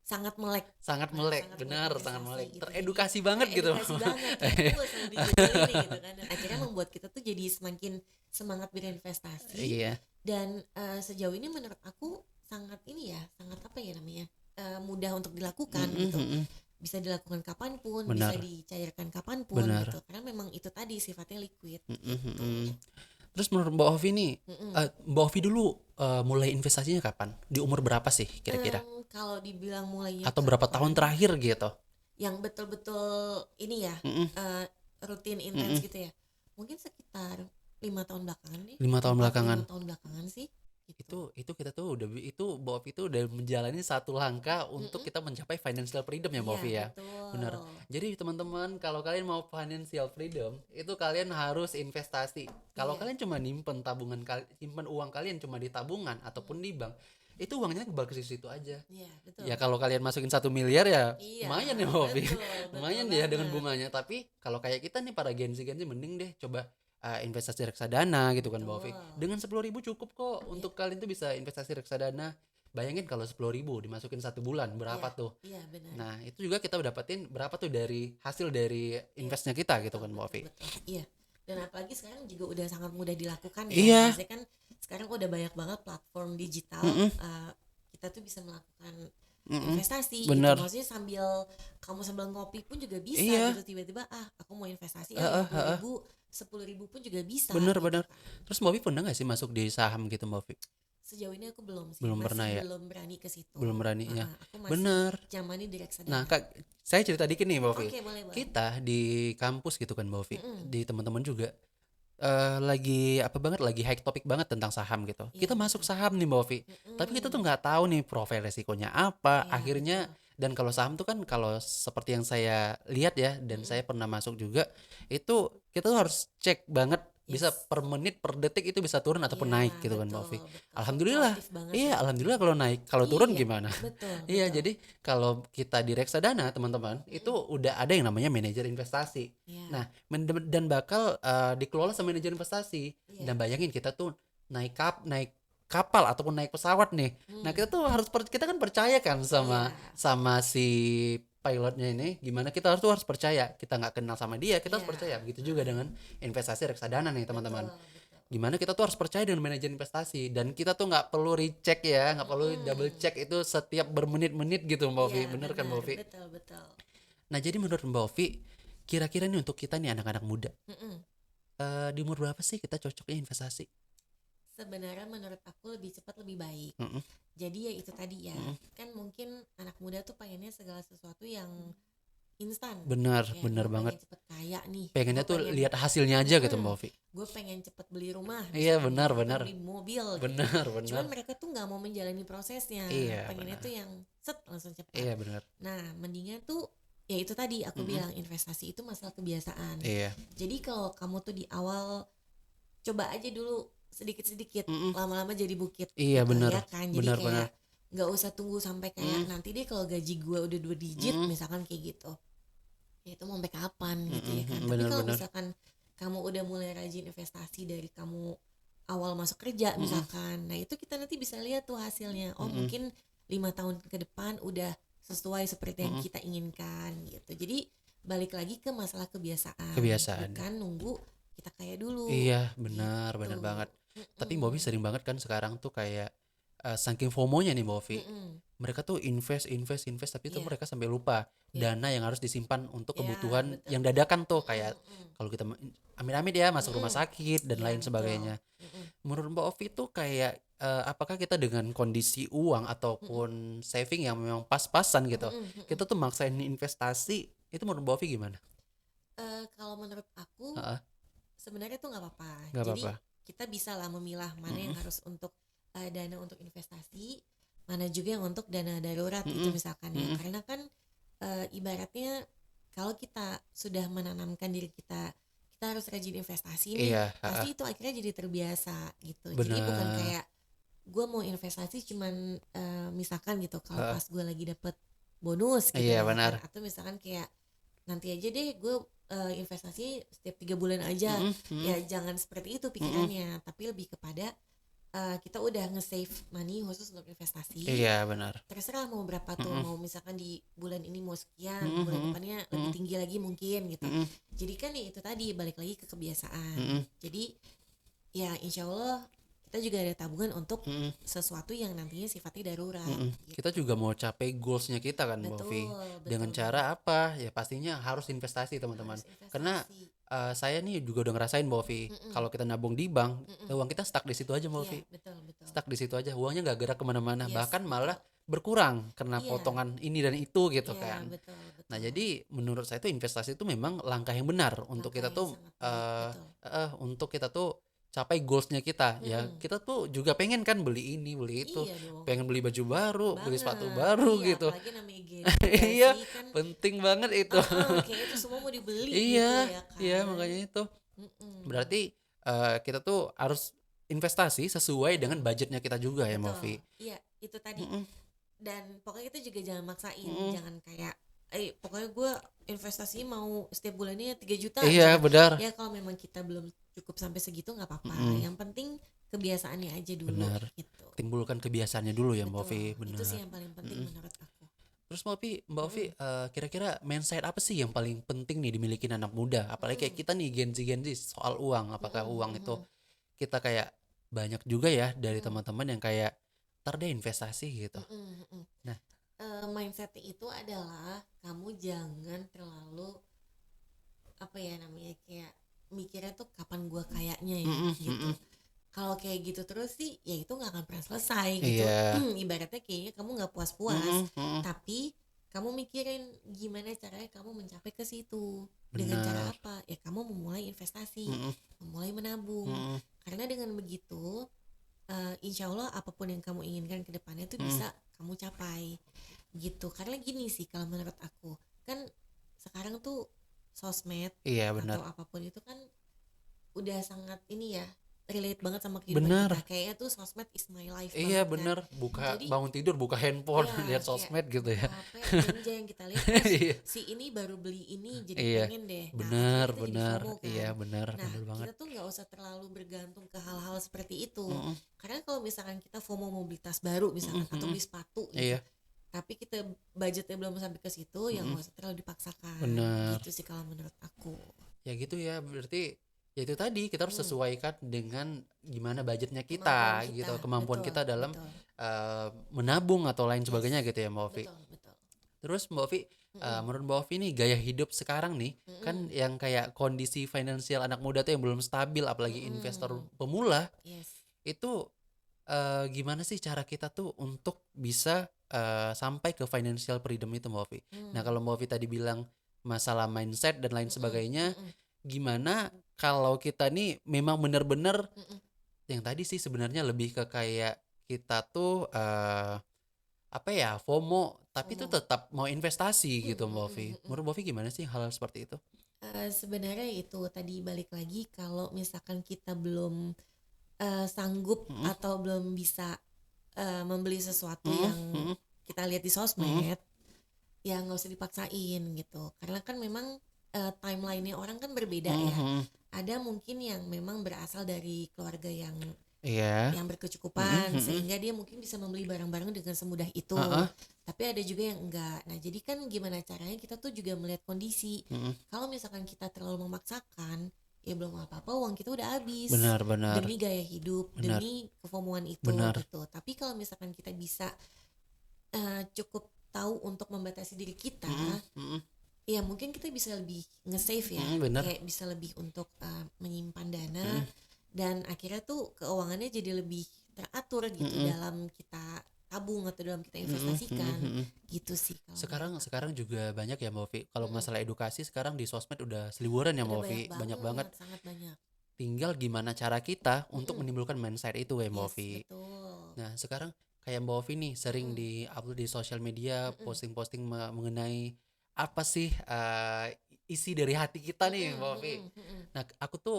sangat melek. Sangat Nah, melek, sangat melek benar, sangat investasi melek. gitu. Teredukasi banget gitu. Teredukasi banget gitu selalu dijujulin nih gitu kan. Dan akhirnya membuat kita tuh jadi semakin semangat berinvestasi. Iya. Dan sejauh ini menurut aku sangat ini ya, sangat apa ya namanya, mudah untuk dilakukan gitu. Bisa dilakukan kapanpun, Benar. bisa dicairkan kapanpun Benar. gitu. Karena memang itu tadi sifatnya liquid. Terus menurut Mbak Ovi nih, Mbak Ovi dulu mulai investasinya kapan? Di umur berapa sih kira-kira? Kalau dibilang mulainya Atau berapa tahun kapan, terakhir gitu? yang betul-betul ini ya, rutin intens gitu ya, mungkin sekitar 5 tahun belakangan deh. 5 tahun belakangan. 5 tahun belakangan sih gitu. Itu kita tuh udah itu Mbak Ovi itu udah menjalani satu langkah untuk kita mencapai financial freedom ya Mbak Iya Ovi ya. betul. Benar. Jadi teman-teman kalau kalian mau financial freedom itu kalian harus investasi. Kalau Iya. kalian cuma nyimpen tabungan simpen uang kalian cuma di tabungan ataupun di bank, itu uangnya kebal ke situ aja. Iya betul. Ya kalau kalian masukin 1 miliar ya Iya, lumayan ya Mbak Ovi. betul Lumayan banget. ya dengan bunganya. Tapi kalau kayak kita nih para Gen Z mending deh coba investasi reksadana gitu kan Mbak Ovi. Betul. Dengan 10.000 cukup kok untuk kalian tuh bisa investasi reksadana. Bayangin kalau 10.000 dimasukin 1 bulan berapa Iya, tuh? iya benar. Nah itu juga kita dapetin berapa tuh dari hasil dari investnya kita gitu kan Mbak Ovi. Betul. Iya. Dan apalagi sekarang juga udah sangat mudah dilakukan ya. Iya. Maksudnya kan sekarang udah banyak banget platform digital, kita tuh bisa melakukan investasi Bener. gitu. Maksudnya sambil ngopi pun juga bisa Iya. gitu. Tiba-tiba aku mau investasi 50.000, 10.000 pun juga bisa. Bener gitu bener. kan. Terus Mbak Ovi pernah gak sih masuk di saham gitu Mbak Ovi? Sejauh ini aku belum sih. Belum Masih pernah ya? belum berani ke situ. Belum berani ya. Aku masih Bener. nyamannya di reksadana. Nah Kak, saya cerita dikit nih Mbak Ovi. Oke, boleh. Kita di kampus gitu kan Mbak Ovi, di teman-teman juga lagi lagi high topik banget tentang saham gitu. Iya, Kita masuk saham nih Mbak Ovi, tapi kita tuh nggak tahu nih profil resikonya apa. Iya, Akhirnya dan kalau saham tuh kan kalau seperti yang saya lihat ya dan saya pernah masuk juga, itu kita tuh harus cek banget bisa per menit per detik itu bisa turun ataupun Iya, naik gitu kan Mbak Ovi. betul. Alhamdulillah. Fluktuatif banget Iya, ya. alhamdulillah kalau naik. Kalau turun Iya, gimana? betul, Iya, betul. jadi kalau kita di reksadana teman-teman itu udah ada yang namanya manajer investasi. Iya. Nah, dan bakal dikelola sama manajer investasi. Iya. Dan bayangin kita tuh naik kapal ataupun naik pesawat nih. Nah, kita tuh kita kan percaya kan sama Iya. sama si pilotnya ini. Gimana kita harus percaya. Kita nggak kenal sama dia, kita harus Iya. percaya. Begitu juga dengan investasi reksadana nih, teman-teman. Betul. Gimana kita tuh harus percaya dengan manajer investasi dan kita tuh nggak perlu recheck ya, nggak perlu double check itu setiap bermenit-menit gitu Mbak Ovi. Iya, Bener kan Mbak Ovi? Betul. Nah jadi menurut Mbak Ovi, kira-kira nih untuk kita nih anak-anak muda, di umur berapa sih kita cocoknya investasi? Sebenarnya menurut aku lebih cepat lebih baik. Jadi ya itu tadi ya, kan mungkin anak muda tuh pengennya segala sesuatu yang instan. Benar, Ya, benar gua banget. pengen cepet kaya nih. Pengennya Gua tuh pengen- lihat hasilnya aja gitu Mbak Ovi. Gue pengen cepet beli rumah. Iya, misalnya, benar, atau benar. beli mobil. Benar, gitu. benar. Cuman mereka tuh nggak mau menjalani prosesnya. Iya, Pengennya benar. tuh yang set langsung cepat. Iya benar. Nah, mendingan tuh ya itu tadi aku bilang investasi itu masalah kebiasaan. Iya. Jadi kalau kamu tuh di awal coba aja dulu sedikit-sedikit, lama-lama jadi bukit. Iya, gitu, benar. ya kan? Jadi Benar, kayak benar. nggak usah tunggu sampai kayak nanti deh kalau gaji gue udah 2 digit misalkan kayak gitu. Ya itu mau sampai kapan gitu ya kan. Tapi benar, kalau benar. misalkan kamu udah mulai rajin investasi dari kamu awal masuk kerja misalkan, nah itu kita nanti bisa lihat tuh hasilnya. Oh mungkin 5 tahun ke depan udah sesuai seperti yang kita inginkan gitu. Jadi balik lagi ke masalah kebiasaan. Kebiasaan. Bukan nunggu kita kaya dulu. Iya benar, Gitu. benar banget. Tapi Mbak Ovi sering banget kan sekarang tuh kayak saking FOMO-nya nih Mbak Ovi. Mereka tuh invest tapi tuh Iya. mereka sampai lupa dana yang harus disimpan untuk Iya, kebutuhan betul. yang dadakan tuh kayak kalau kita amit-amit ya masuk rumah sakit dan Iya, lain betul. sebagainya. Menurut Mbak Ovi tuh kayak apakah kita dengan kondisi uang ataupun saving yang memang pas-pasan gitu, kita tuh maksain investasi itu menurut Mbak Ovi gimana? Kalau menurut aku Heeh. sebenarnya tuh nggak apa-apa. Nggak Jadi apa-apa. kita bisa lah memilah mana yang harus untuk dana untuk investasi, mana juga yang untuk dana darurat gitu misalkan ya. Karena kan ibaratnya kalau kita sudah menanamkan diri kita harus rajin investasi nih, Iya, pasti itu akhirnya jadi terbiasa gitu. Jadi bukan Benar. kayak gue mau investasi cuman misalkan gitu kalau pas gue lagi dapet bonus gitu Iya, ya, benar. atau misalkan kayak nanti aja deh gue investasi setiap 3 bulan aja. Ya jangan seperti itu pikirannya, tapi lebih kepada kita udah nge-save money khusus untuk investasi, Iya, benar. terserah mau berapa tuh, Mm-mm. mau misalkan di bulan ini mau sekian, Mm-mm, bulan mm-mm, depannya lebih mm-mm, tinggi lagi mungkin gitu. mm-mm, Jadi kan ya itu tadi balik lagi ke kebiasaan. mm-mm, Jadi ya insya Allah kita juga ada tabungan untuk mm-mm, sesuatu yang nantinya sifatnya darurat mm-mm. Kita gitu. juga mau capai goalsnya kita kan, Mbak Ovi. Betul, Dengan betul cara banget. apa? Ya pastinya harus investasi, teman-teman. Harus Karena investasi. saya nih juga udah ngerasain, Mbak Ovi. Mm-mm, Kalau kita nabung di bank, mm-mm. uang kita stuck di situ aja, Mbak Iya, Ovi. betul, betul. Stuck di situ aja, uangnya nggak gerak kemana-mana, Yes, bahkan malah betul. berkurang karena Iya, potongan ini dan itu gitu iya, kan. betul, Nah, betul. jadi menurut saya itu investasi itu memang langkah yang benar untuk Langkah kita yang tuh sangat baik, betul. untuk kita tuh capai goalsnya kita ya. Mm-mm. Kita tuh juga pengen kan beli ini, beli itu, Iya dong, pengen beli baju baru, beli sepatu banget. baru Iya, gitu. apalagi namanya Gen Z gak Iya, sih kan? penting banget itu. Kayaknya itu semua mau dibeli gitu Iya, ya iya kan? makanya itu. Mm-mm. Berarti kita tuh harus investasi sesuai dengan Mm-mm. budgetnya kita juga ya, Betul. Movi. Iya, itu tadi. Mm-mm, Dan pokoknya kita juga jangan maksain, mm-mm. jangan kayak pokoknya gue investasi mau setiap bulannya 3 juta, Iya, jangan. benar. Ya kalau memang kita belum cukup sampai segitu nggak apa-apa. Mm-mm, Yang penting kebiasaannya aja dulu benar. gitu. Timbulkan kebiasaannya dulu ya, Mbak Ovi, Betul. Itu sih benar. yang paling penting Mm-mm. menurut aku. Terus Mbak Ovi, Mm-mm. kira-kira mindset apa sih yang paling penting nih dimiliki anak muda? Apalagi kayak Mm-mm. kita nih Gen Z soal uang. Apakah Mm-mm. uang itu Mm-mm. kita kayak banyak juga ya dari Mm-mm. teman-teman yang kayak ntar deh investasi gitu. Mm-mm. Mm-mm. Nah, Mindset itu adalah kamu jangan terlalu apa ya namanya kayak mikirnya tuh kapan gua kayaknya ya mm-mm, gitu. mm-mm. Kalau kayak gitu terus sih ya itu nggak akan pernah selesai gitu. Iya, Ibaratnya kayaknya kamu nggak puas-puas, mm-mm, mm-mm. tapi kamu mikirin gimana caranya kamu mencapai ke situ. Dengan cara Benar. apa? Ya kamu memulai investasi, Mm-mm, memulai menabung. mm-mm, Karena dengan begitu insya Allah apapun yang kamu inginkan ke depannya tuh mm-mm. bisa kamu capai gitu. Karena gini sih kalau menurut aku, kan sekarang tuh sosmed Iya, benar. atau apapun itu kan udah sangat ini ya, relate banget sama kehidupan kita. Benar. Kayaknya tuh sosmed is my life Iya, banget kan. benar. Buka Jadi bangun tidur buka handphone, ya lihat kayak sosmed gitu buka ya. HP jeng-jeng kita lihat terus Iya. si ini baru beli ini jadi Iya, pengen deh. Nah akhirnya benar, kita jadi benar. FOMO Iya, kan. benar, Nah benar banget. kita tuh nggak usah terlalu bergantung ke hal-hal seperti itu. Mm-mm, Karena kalau misalkan kita FOMO mau beli tas baru mm-mm, misalkan atau mm-mm. beli sepatu gitu, Iya, tapi kita budgetnya belum sampai ke situ, ya mm-mm, nggak usah terlalu dipaksakan. benar. Gitu sih kalau menurut aku. Ya gitu ya, berarti ya itu tadi kita harus Mm, sesuaikan dengan gimana budgetnya Kemampuan kita kita, gitu, kemampuan betul, kita dalam betul. menabung atau lain sebagainya Yes, gitu ya, Mbak Ovi. betul, betul. Terus Mbak Ovi, Mm-mm, menurut Mbak Ovi nih gaya hidup sekarang nih kan mm-mm, yang kayak kondisi finansial anak muda tuh yang belum stabil, apalagi investor mm-mm. pemula Yes. itu gimana sih cara kita tuh untuk bisa sampai ke financial freedom itu, Mbak Ovi? Nah, Mm, kalau Mbak Ovi tadi bilang masalah mindset dan lain mm-mm, sebagainya, mm-mm, gimana kalau kita nih memang benar-benar mm-mm. yang tadi sih sebenarnya lebih ke kayak kita tuh apa ya, FOMO tapi tuh FOMO. tetap mau investasi gitu, Mbak Ovi. Mm-mm. Menurut Mbak Ovi gimana sih hal seperti itu? Sebenarnya itu tadi balik lagi kalau misalkan kita belum sanggup Mm-mm, atau belum bisa membeli sesuatu mm-mm, yang mm-mm, kita lihat di mm-mm, sosmed, ya nggak usah dipaksain gitu. Karena kan memang timelinenya orang kan berbeda ya. mm-mm. Ada mungkin yang memang berasal dari keluarga Iya. yang Mm-mm, berkecukupan mm-mm. sehingga dia mungkin bisa membeli barang-barang dengan semudah itu. Uh-uh, Tapi ada juga yang enggak. Nah, jadi kan gimana caranya kita tuh juga melihat kondisi. mm-mm. Kalau misalkan kita terlalu memaksakan, ya belum apa-apa uang kita udah habis Benar, benar, demi gaya hidup, benar, demi kefomoan itu benar. gitu. Tapi kalau misalkan kita bisa cukup tahu untuk membatasi diri kita, Mm-mm, mm-mm, ya mungkin kita bisa lebih nge-save ya, mm-mm, benar. kayak bisa lebih untuk menyimpan dana Mm-mm, dan akhirnya tuh keuangannya jadi lebih teratur gitu mm-mm, dalam kita tabung atau dalam kita mm-mm, investasikan mm-mm. gitu sih kalau Sekarang menurut aku. sekarang juga banyak ya, Mbak Ovi. Kalau Mm-mm. masalah edukasi sekarang di sosmed udah seliburan ya, Udah Mbak Ovi. banyak Banyak banget. banget, sangat banyak. Tinggal gimana cara kita untuk Mm-mm. menimbulkan mindset itu ya, Mbak Yes, Ovi. betul. Nah, sekarang kayak Mbak Ovi nih sering Mm-mm. di-upload di sosial media, Mm-mm. posting-posting mengenai apa sih isi dari hati kita nih, Mm-mm. Mbak Ovi. Mm-mm. Mm-mm. Nah, aku tuh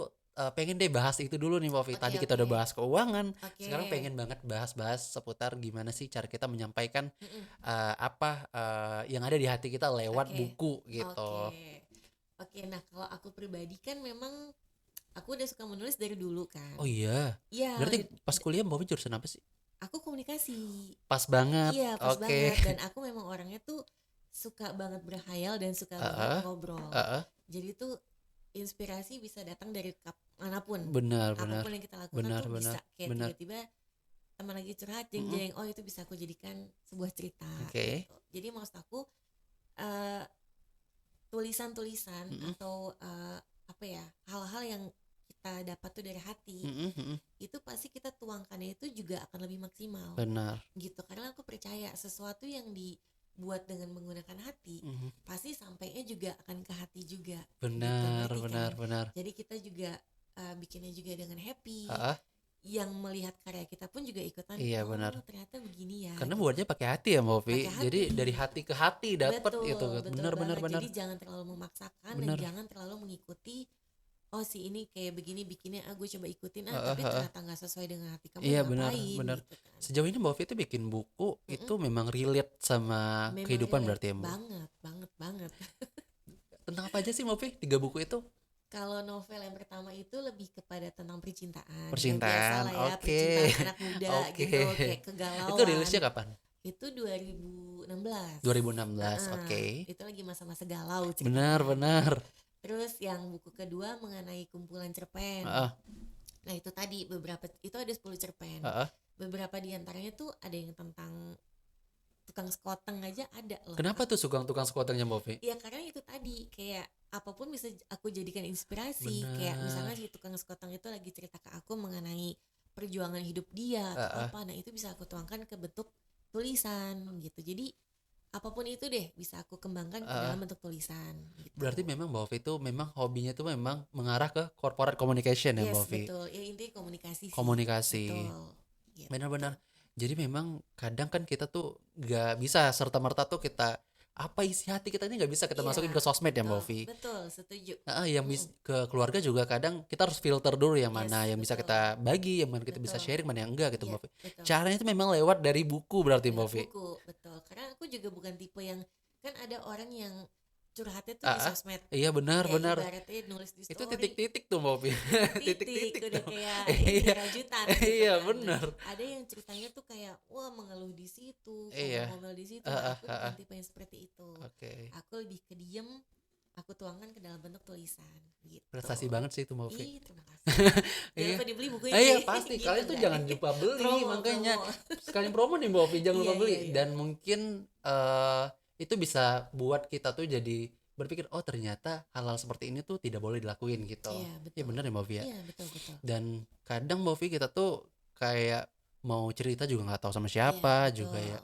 pengen deh bahas itu dulu nih, Mbak Ovi. Oke, Tadi kita oke. udah bahas keuangan, Oke. sekarang pengen banget bahas-bahas seputar gimana sih cara kita menyampaikan Mm-mm. apa yang ada di hati kita lewat Oke. buku gitu. Oke. Oke, nah kalau aku pribadi kan memang aku udah suka menulis dari dulu kan. Oh iya. Iya, Berarti pas kuliah Mbak Ovi jurusan apa sih? aku komunikasi. Pas banget. Iya, pas Oke. banget. Dan aku memang orangnya tuh suka banget berhayal dan suka banget Heeh. ngobrol. Heeh. Jadi tuh inspirasi bisa datang dari manapun. Benar, benar. Apapun yang kita lakukan Benar, tuh benar. bisa kayak Benar. tiba-tiba teman lagi curhat Mm-mm. jeng-jeng, oh itu bisa aku jadikan sebuah cerita Oke. gitu. Jadi maksud aku eh, tulisan-tulisan Mm-mm. atau apa ya, hal-hal yang kita dapat tuh dari hati, Mm-mm, mm-mm. itu pasti kita tuangkannya itu juga akan lebih maksimal Benar. gitu. Karena aku percaya sesuatu yang dibuat dengan menggunakan hati Mhm. pasti sampainya juga akan ke hati juga gitu, Benar, ngerti benar, kan? benar. Jadi kita juga bikinnya juga dengan happy, Heeh. yang melihat karya kita pun juga ikutan, Iya, oh benar. ternyata begini ya Karena gitu. buatnya pakai hati ya Mbak Ovi. Pakai Jadi hati, dari hati ke hati dapat gitu. betul betul Benar, benar, banget. benar. Jadi jangan terlalu memaksakan dan Benar. jangan terlalu mengikuti, oh si ini kayak begini bikinnya, gue coba ikutin, Heeh, tapi heeh. ternyata nggak sesuai dengan hati kamu, Iya, ya benar, ngapain benar. gitu kan. Sejauh ini Mbak Ovi itu bikin buku itu Mm-mm. memang relate sama Memang kehidupan relate berarti ya Mbak? banget banget banget. Tentang apa aja sih Mbak Ovi? 3 buku itu? Kalau novel yang pertama itu lebih kepada tentang percintaan, ya biasa Percintaan. lah ya, Oke. percintaan anak muda Oke. gitu, kayak Itu kegalauan. rilisnya kapan? Itu 2016. 2016. Heeh, Oke. itu lagi masa-masa galau Benar, ceritanya. benar. Terus yang buku kedua mengenai kumpulan cerpen. Heeh, Nah itu tadi beberapa, itu ada 10 cerpen. heeh. Beberapa diantaranya tuh ada yang tentang tukang sekoteng aja ada loh. Kenapa tuh suka tukang sekotengnya Mbak Ovi? Ya karena itu tadi, kayak apapun bisa aku jadikan inspirasi. Kayak Benar. misalnya si tukang sekoteng itu lagi cerita ke aku mengenai perjuangan hidup dia atau Heeh. apa. Nah itu bisa aku tuangkan ke bentuk tulisan gitu. Jadi apapun itu deh bisa aku kembangkan ke dalam bentuk tulisan gitu. Berarti memang Mbak Ovi itu memang hobinya itu memang mengarah ke corporate communication ya Mbak Yes, Ovi? betul. Ya intinya komunikasi sih. Komunikasi. Betul. Gitu. Benar-benar. Jadi memang kadang kan kita tuh nggak bisa serta-merta tuh kita apa isi hati kita ini nggak bisa kita Iya, masukin ke sosmed ya Mbak betul, Ovi. betul, setuju. Yang ke keluarga juga kadang kita harus filter dulu yang Yes, mana yang bisa betul. kita bagi, yang mana kita bisa Betul. sharing, mana yang enggak gitu Iya, Mbak Ovi. betul. Caranya itu memang lewat dari buku berarti Mbak Lewat Ovi. buku, betul. Karena aku juga bukan tipe yang, kan ada orang yang curhatnya tuh Ah, di ah. sosmed. Iya benar, Kayak benar. ibaratnya nulis di Itu story. titik-titik tuh Mbak Ovi. Titik, Titik-titik udah tuh. kayak Iya. rajutan gitu Iya, kan. benar. Ada yang ceritanya tuh kayak wah mengeluh di situ, Iya. ngomel-ngomel di situ. Ah, Nah, ah, aku ah, bukan ah. tipe yang seperti itu. Oke. Aku lebih ke diem, aku tuangkan ke dalam bentuk tulisan gitu. Prestasi banget sih itu Mbak Ovi. Ih, terima kasih. Jangan Iya. lupa dibeli buku Iya ini. pasti. Gitu Kalian tuh kan. jangan lupa beli Promo, makanya promo. sekalian promo nih Mbak Ovi, jangan lupa Iya, beli. iya, iya. Dan mungkin itu bisa buat kita tuh jadi berpikir oh ternyata hal-hal seperti ini tuh tidak boleh dilakuin gitu. Iya, Iya betul. benar ya Mbak Ovi ya. Iya, betul, betul. Dan kadang Mbak Ovi kita tuh kayak mau cerita juga nggak tahu sama Iya, siapa betul. juga ya.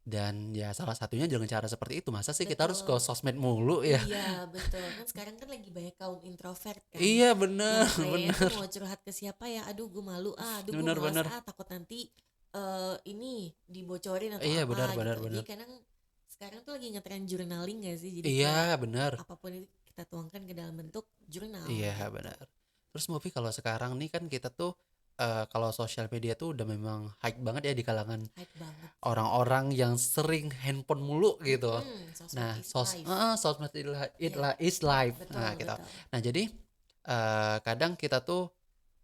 Dan ya salah satunya dengan cara seperti itu. Masa sih kita harus ke Betul. sosmed mulu ya? Iya, betul. Kan sekarang kan lagi banyak kaum introvert kan. Iya benar, Yang kayaknya benar. tuh mau curhat ke siapa ya, aduh gue malu, aduh gue Benar, malas, benar. takut nanti ini dibocorin atau Iya apa benar, gitu. benar, Jadi benar. kadang sekarang tuh lagi ngetren journaling gak sih? Jadi Iya kayak benar. apapun itu kita tuangkan ke dalam bentuk jurnal Iya gitu. benar. Terus Movi kalau sekarang nih kan kita tuh kalau sosial media tuh udah memang hype banget ya di kalangan Hype banget. orang-orang yang sering handphone mulu gitu. Sosmed Nah, is life. sosmed Iya. is life. Betul, Nah, gitu. betul. Nah, jadi kadang kita tuh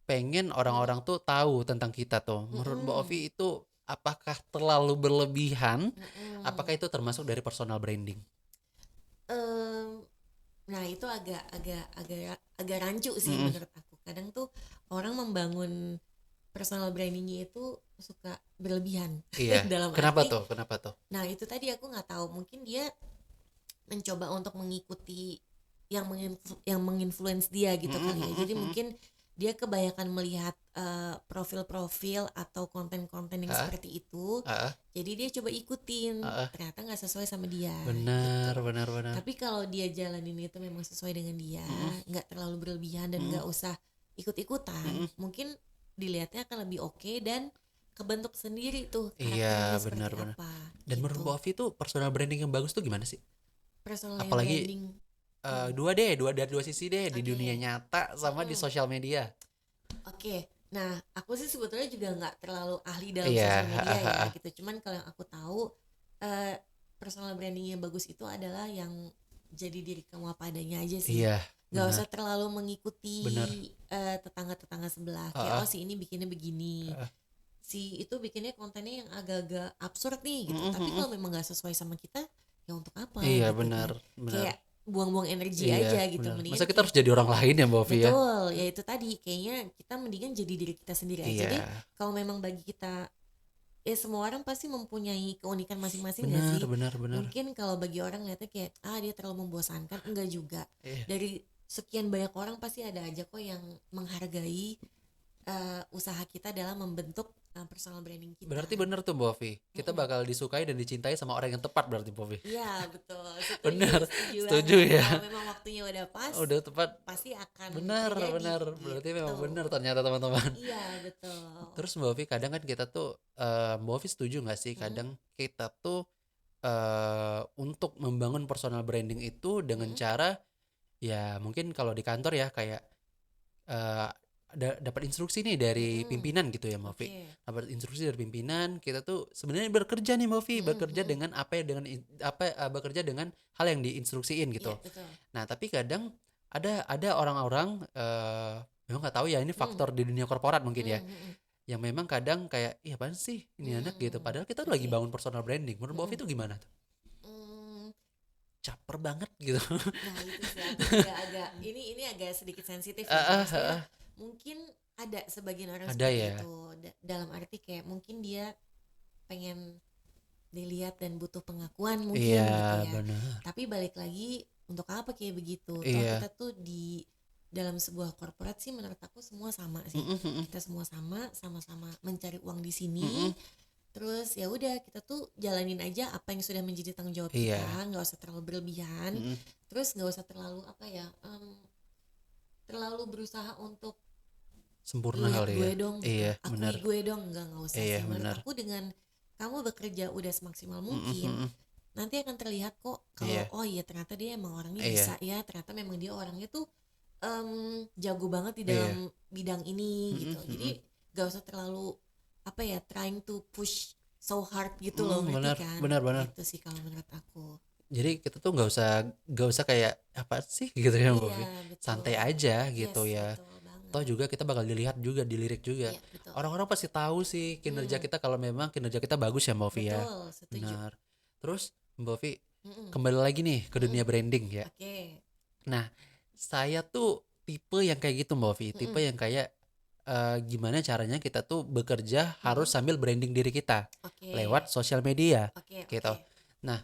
pengen orang-orang tuh tahu tentang kita tuh. Menurut Mbak Ovi itu apakah terlalu berlebihan? Apakah itu termasuk dari personal branding? Nah itu agak rancu sih menurut aku. Kadang tuh orang membangun personal brandingnya itu suka berlebihan. Iya. Dalam Kenapa arti, tuh? Kenapa tuh? nah itu tadi aku nggak tahu. Mungkin dia mencoba untuk mengikuti yang menginfluence dia gitu kali ya. Jadi mungkin dia kebanyakan melihat profil-profil atau konten-konten yang seperti itu. Jadi dia coba ikutin. Ternyata nggak sesuai sama dia. Benar, gitu. benar, benar. Tapi kalau dia jalanin itu memang sesuai dengan dia, nggak terlalu berlebihan dan nggak usah ikut-ikutan, mungkin dilihatnya akan lebih oke dan kebentuk sendiri tuh Iya, karakternya seperti benar-benar. apa. Dan menurut Mbak Ovi tuh personal branding yang bagus tuh gimana sih? Personal Apalagi branding. dari dua sisi deh, di Oke. dunia nyata sama di sosial media. Oke, nah aku sih sebetulnya juga nggak terlalu ahli dalam Iya, sosial media ya gitu. Cuman kalau yang aku tahu personal branding yang bagus itu adalah yang jadi diri kamu apa adanya aja sih. Iya, nggak benar, usah terlalu mengikuti benar. tetangga-tetangga sebelah, kayak Heeh, oh si ini bikinnya begini, heeh. si itu bikinnya kontennya yang agak-agak absurd nih gitu, Mm-mm, tapi mm-mm. kalau memang nggak sesuai sama kita ya untuk apa Iya, gitu benar, kan, benar. kayak buang-buang energi Iya, aja gitu, benar. Masa mendingan kita kayak harus jadi orang lain ya, Mbak Ovi ya? betul ya itu tadi, kayaknya kita mendingan jadi diri kita sendiri aja deh. Iya, Kalau memang bagi kita, ya semua orang pasti mempunyai keunikan masing-masing gak benar, sih? benar, benar. Mungkin kalau bagi orang lihatnya kayak dia terlalu membosankan, enggak juga. Iya. Dari sekian banyak orang pasti ada aja kok yang menghargai usaha kita dalam membentuk personal branding kita. Berarti benar tuh, Mbak Ovi. Kita Mm-mm. bakal disukai dan dicintai sama orang yang tepat berarti, Mbak Ovi. Iya betul, setuju, Benar, setuju setuju banget. ya. Kalau memang waktunya udah pas, Udah tepat. pasti akan Benar, terjadi benar. Berarti memang gitu. benar ternyata, teman-teman. Iya betul. Terus Mbak Ovi, kadang kan kita tuh, Mbak Ovi setuju nggak sih? Mm-mm. Kadang kita tuh untuk membangun personal branding itu dengan Mm-mm. cara, ya mungkin kalau di kantor ya kayak eh, dapat instruksi nih dari Mm-mm. pimpinan gitu ya, Mbak Ovi. Oke. Dapat instruksi dari pimpinan, kita tuh sebenarnya bekerja nih, Mbak Ovi, Mm-mm. bekerja Mm-mm. dengan apa ya, dengan bekerja dengan hal yang diinstruksiin Iya gitu. betul. Nah, tapi kadang ada orang-orang, memang nggak tahu ya, ini Mm. faktor di dunia korporat mungkin ya, Mm, mm, yang memang kadang kayak, iya apaan sih ini anak gitu. mm. Padahal kita tuh lagi Oke. bangun personal branding. Menurut Mbak Ovi Mm-mm. itu gimana tuh? Mm, Caper banget gitu. nah itu sih aku juga agak ini agak sedikit sensitif Ah, ya, ah, maksudnya ah. mungkin ada sebagian orang Ada seperti ya. itu, dalam arti kayak mungkin dia pengen dilihat dan butuh pengakuan mungkin Iya, gitu ya, benar. tapi balik lagi untuk apa kayak begitu, toh Iya. kita tuh di dalam sebuah korporat sih menurut aku semua sama sih, Mm-mm, mm-mm, kita semua sama-sama mencari uang di sini. mm-mm. Terus ya udah kita tuh jalanin aja apa yang sudah menjadi tanggung jawab Iya. kita, nggak usah terlalu berlebihan, Mm-mm. terus nggak usah terlalu apa ya, terlalu berusaha untuk Sempurna lihat kali gue ya. dong gitu, Iya, akui benar. gue dong, nggak usah Iya, sih. Menurut benar. aku dengan kamu bekerja udah semaksimal Mm-mm, mungkin, mm-mm. nanti akan terlihat kok kalau Iya, oh iya ternyata dia emang orangnya iya, bisa ya, ternyata memang dia orangnya tuh jago banget di iya. dalam bidang ini Mm-mm, gitu. Jadi mm-mm. gak usah terlalu apa ya, trying to push so hard gitu loh, ngerti Benar, kan? benar, benar. Gitu sih kalau menurut aku. Jadi kita tuh nggak usah kayak apa sih gitu ya, Mbak Iya Ovi. betul. Santai aja gitu Yes ya. betul Toh banget. juga kita bakal dilihat juga, dilirik juga. Iya betul. Orang-orang pasti tahu sih kinerja Mm, kita kalau memang kinerja kita bagus ya, Mbak Ovi ya. betul setuju. Benar. Terus Mbak Ovi, Mm-mm, kembali lagi nih ke mm-mm. dunia branding ya. Oke. Nah, saya tuh tipe yang kayak gitu, Mbak Ovi. Tipe Mm-mm, yang kayak gimana caranya kita tuh bekerja harus mm-mm. sambil branding diri kita Oke. lewat sosial media Oke gitu. oke. Nah,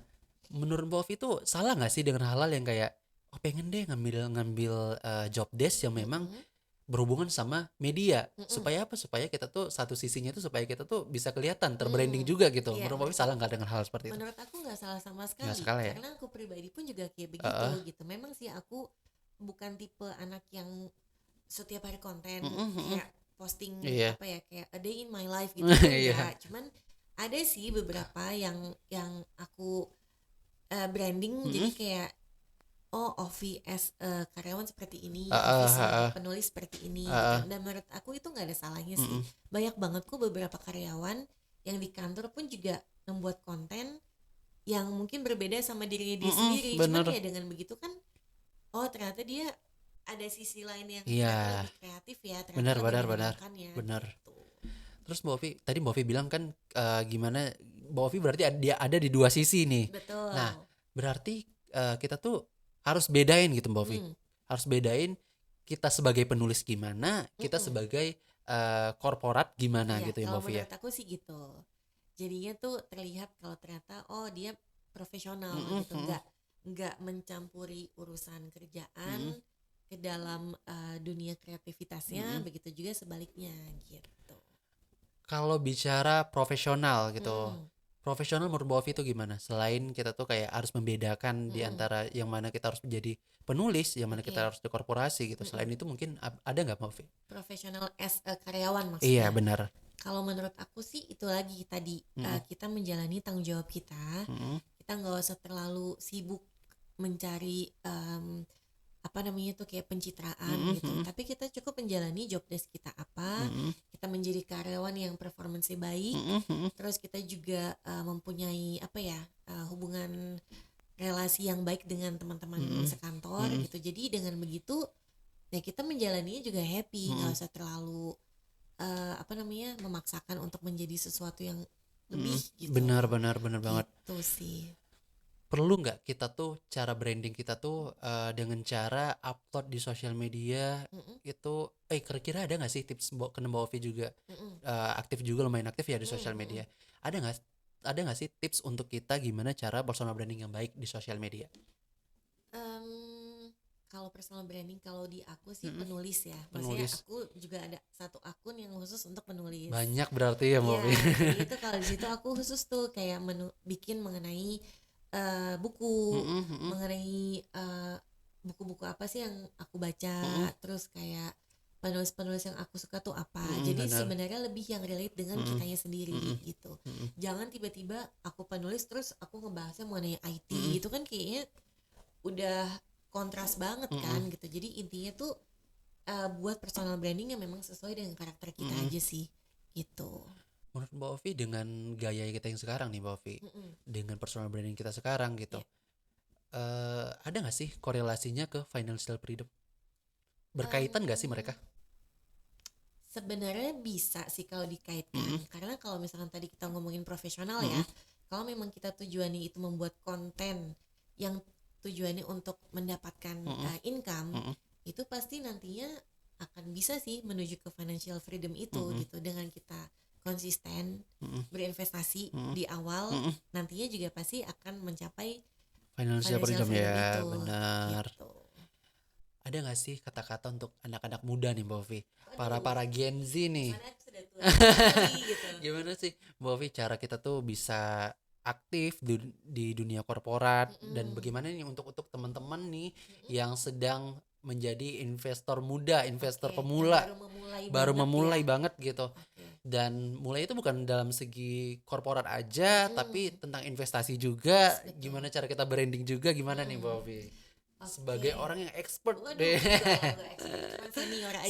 menurut Mbak Ovi itu salah nggak sih dengan hal-hal yang kayak, oh pengen deh ngambil job desk yang memang Mm-mm, berhubungan sama media, mm-mm. supaya apa? Supaya kita tuh satu sisinya tuh supaya kita tuh bisa kelihatan terbranding Mm, juga gitu. iya Menurut Mbak Ovi betul. salah nggak dengan hal seperti itu? Menurut aku nggak salah sama Nggak sekali, sekali ya. karena aku pribadi pun juga kayak begitu Heeh. gitu. Memang sih aku bukan tipe anak yang setiap hari konten Mm-mm, mm-mm. kayak posting Iya. apa ya, kayak a day in my life gitu kan Iya. enggak. Cuman ada sih beberapa yang aku branding, jadi Mm-mm. kayak oh Ovi as a karyawan seperti ini, Ovi Heeh, sebagai heeh, penulis seperti ini gitu. heeh. Dan menurut aku itu nggak ada salahnya sih. Mm-mm. Banyak banget kok beberapa karyawan yang di kantor pun juga membuat konten yang mungkin berbeda sama dirinya dia Mm-mm, sendiri. Cuman bener. ya dengan begitu kan, oh ternyata dia ada sisi lain yang Iya, ternyata lebih kreatif ya, ternyata benar, lebih benar, benar, menyenangkan ya benar. gitu. Terus Mbak Ovi, tadi Mbak Ovi bilang kan gimana, Mbak Ovi berarti dia ada di dua sisi nih. Betul. Nah, berarti kita tuh harus bedain gitu, Mbak Ovi. Hmm, Harus bedain kita sebagai penulis gimana, kita mm-mm. sebagai korporat gimana Iya, gitu ya, kalau Mbak Ovi ya. menurut aku sih gitu. Jadinya tuh terlihat kalau ternyata oh dia profesional Mm-mm, gitu, mm-mm, nggak mencampuri urusan kerjaan mm-mm, ke dalam dunia kreativitasnya, mm-mm. begitu juga sebaliknya gitu. Kalau bicara profesional gitu, Mm-mm, profesional menurut Mbak Ovi itu gimana? Selain kita tuh kayak harus membedakan di mm-mm. antara yang mana kita harus menjadi penulis, yang mana kita Oke. harus di korporasi gitu. Selain Mm-mm. itu mungkin ada nggak, Mbak Ovi? Profesional as a karyawan Iya, maksudnya. benar. Kalau menurut aku sih itu lagi tadi, Mm-mm, kita menjalani tanggung jawab kita. mm-mm, Kita nggak usah terlalu sibuk mencari apa namanya tuh kayak pencitraan mm-mm, gitu. mm-mm, Tapi kita cukup menjalani job desk kita apa. mm-mm, Kita menjadi karyawan yang performance baik. mm-mm, mm-mm. Terus kita juga mempunyai apa ya, hubungan relasi yang baik dengan teman-teman sekantor gitu. Jadi dengan begitu ya kita menjalaninya juga happy, nggak usah terlalu memaksakan untuk menjadi sesuatu yang lebih gitu. Benar banget. Gitu sih. Perlu nggak kita tuh cara branding kita tuh dengan cara upload di sosial media itu kira-kira ada nggak sih tips karena Mbak Ovi juga aktif juga, lumayan aktif ya di sosial media. Ada nggak sih tips untuk kita gimana cara personal branding yang baik di sosial media? Kalau personal branding, kalau di aku sih penulis ya. Maksudnya aku juga ada satu akun yang khusus untuk penulis. Banyak berarti ya Mbak Ovi. Jadi itu kalau di situ aku khusus tuh kayak bikin mengenai buku, mengenai buku-buku apa sih yang aku baca, terus kayak penulis-penulis yang aku suka tuh apa. Jadi sebenarnya lebih yang relate dengan kitanya sendiri gitu. Jangan tiba-tiba aku penulis terus aku ngebahasnya mengenai IT gitu kan kayaknya udah kontras banget kan gitu. Jadi intinya tuh buat personal branding yang memang sesuai dengan karakter kita aja sih gitu. Menurut Mbak Ovi dengan gaya kita yang sekarang nih Mbak Ovi, dengan personal branding kita sekarang gitu, ada nggak sih korelasinya ke financial freedom? Berkaitan nggak sih mereka? Sebenarnya bisa sih kalau dikaitkan, karena kalau misalkan tadi kita ngomongin profesional ya, kalau memang kita tujuannya itu membuat konten yang tujuannya untuk mendapatkan income, itu pasti nantinya akan bisa sih menuju ke financial freedom itu gitu, dengan kita konsisten berinvestasi di awal, nantinya juga pasti akan mencapai financial freedom ya, itu, benar. gitu. Ada nggak sih kata-kata untuk anak-anak muda nih Mbak Ovi, para Gen Z nih? Gitu. Gimana sih Mbak Ovi cara kita tuh bisa aktif di dunia korporat, dan bagaimana nih untuk teman-teman nih yang sedang menjadi investor muda, investor pemula, baru memulai banget gitu. Dan mulai itu bukan dalam segi korporat aja, tapi tentang investasi juga. Gimana cara kita branding juga, gimana nih Mbak Ovi? Sebagai orang yang expert deh.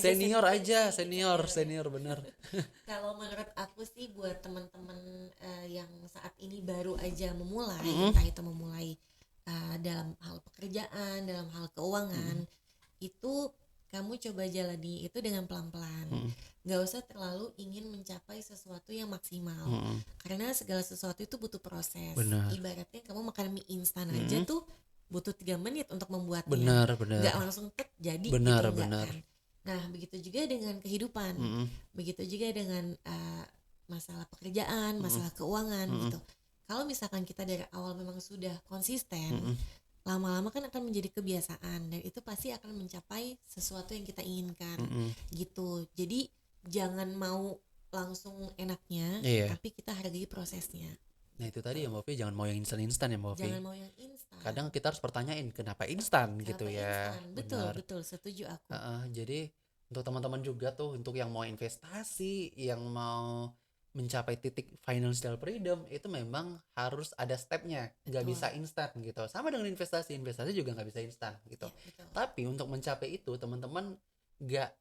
Senior bener. Kalau menurut aku sih buat teman-teman yang saat ini baru aja memulai, entah itu memulai dalam hal pekerjaan, dalam hal keuangan, itu kamu coba jalani itu dengan pelan-pelan. Gak usah terlalu ingin mencapai sesuatu yang maksimal, karena segala sesuatu itu butuh proses. Benar. Ibaratnya kamu makan mie instan aja tuh butuh 3 menit untuk membuatnya. Benar. Gak langsung jadi benar, gitu, benar. kan. Nah begitu juga dengan kehidupan, begitu juga dengan masalah pekerjaan, masalah keuangan gitu. Kalau misalkan kita dari awal memang sudah konsisten, lama-lama kan akan menjadi kebiasaan, dan itu pasti akan mencapai sesuatu yang kita inginkan gitu. Jadi jangan mau langsung enaknya, tapi kita hargai prosesnya. Nah itu tadi ya Mbak Ovi, jangan mau yang instan ya Mbak Ovi. Jangan mau yang instan. Kadang kita harus pertanyain kenapa instan gitu ya. Betul, setuju aku. Jadi untuk teman-teman juga tuh, untuk yang mau investasi, yang mau mencapai titik financial freedom, itu memang harus ada stepnya, nggak bisa instan gitu. Sama dengan investasi juga nggak bisa instan gitu. Tapi untuk mencapai itu teman-teman nggak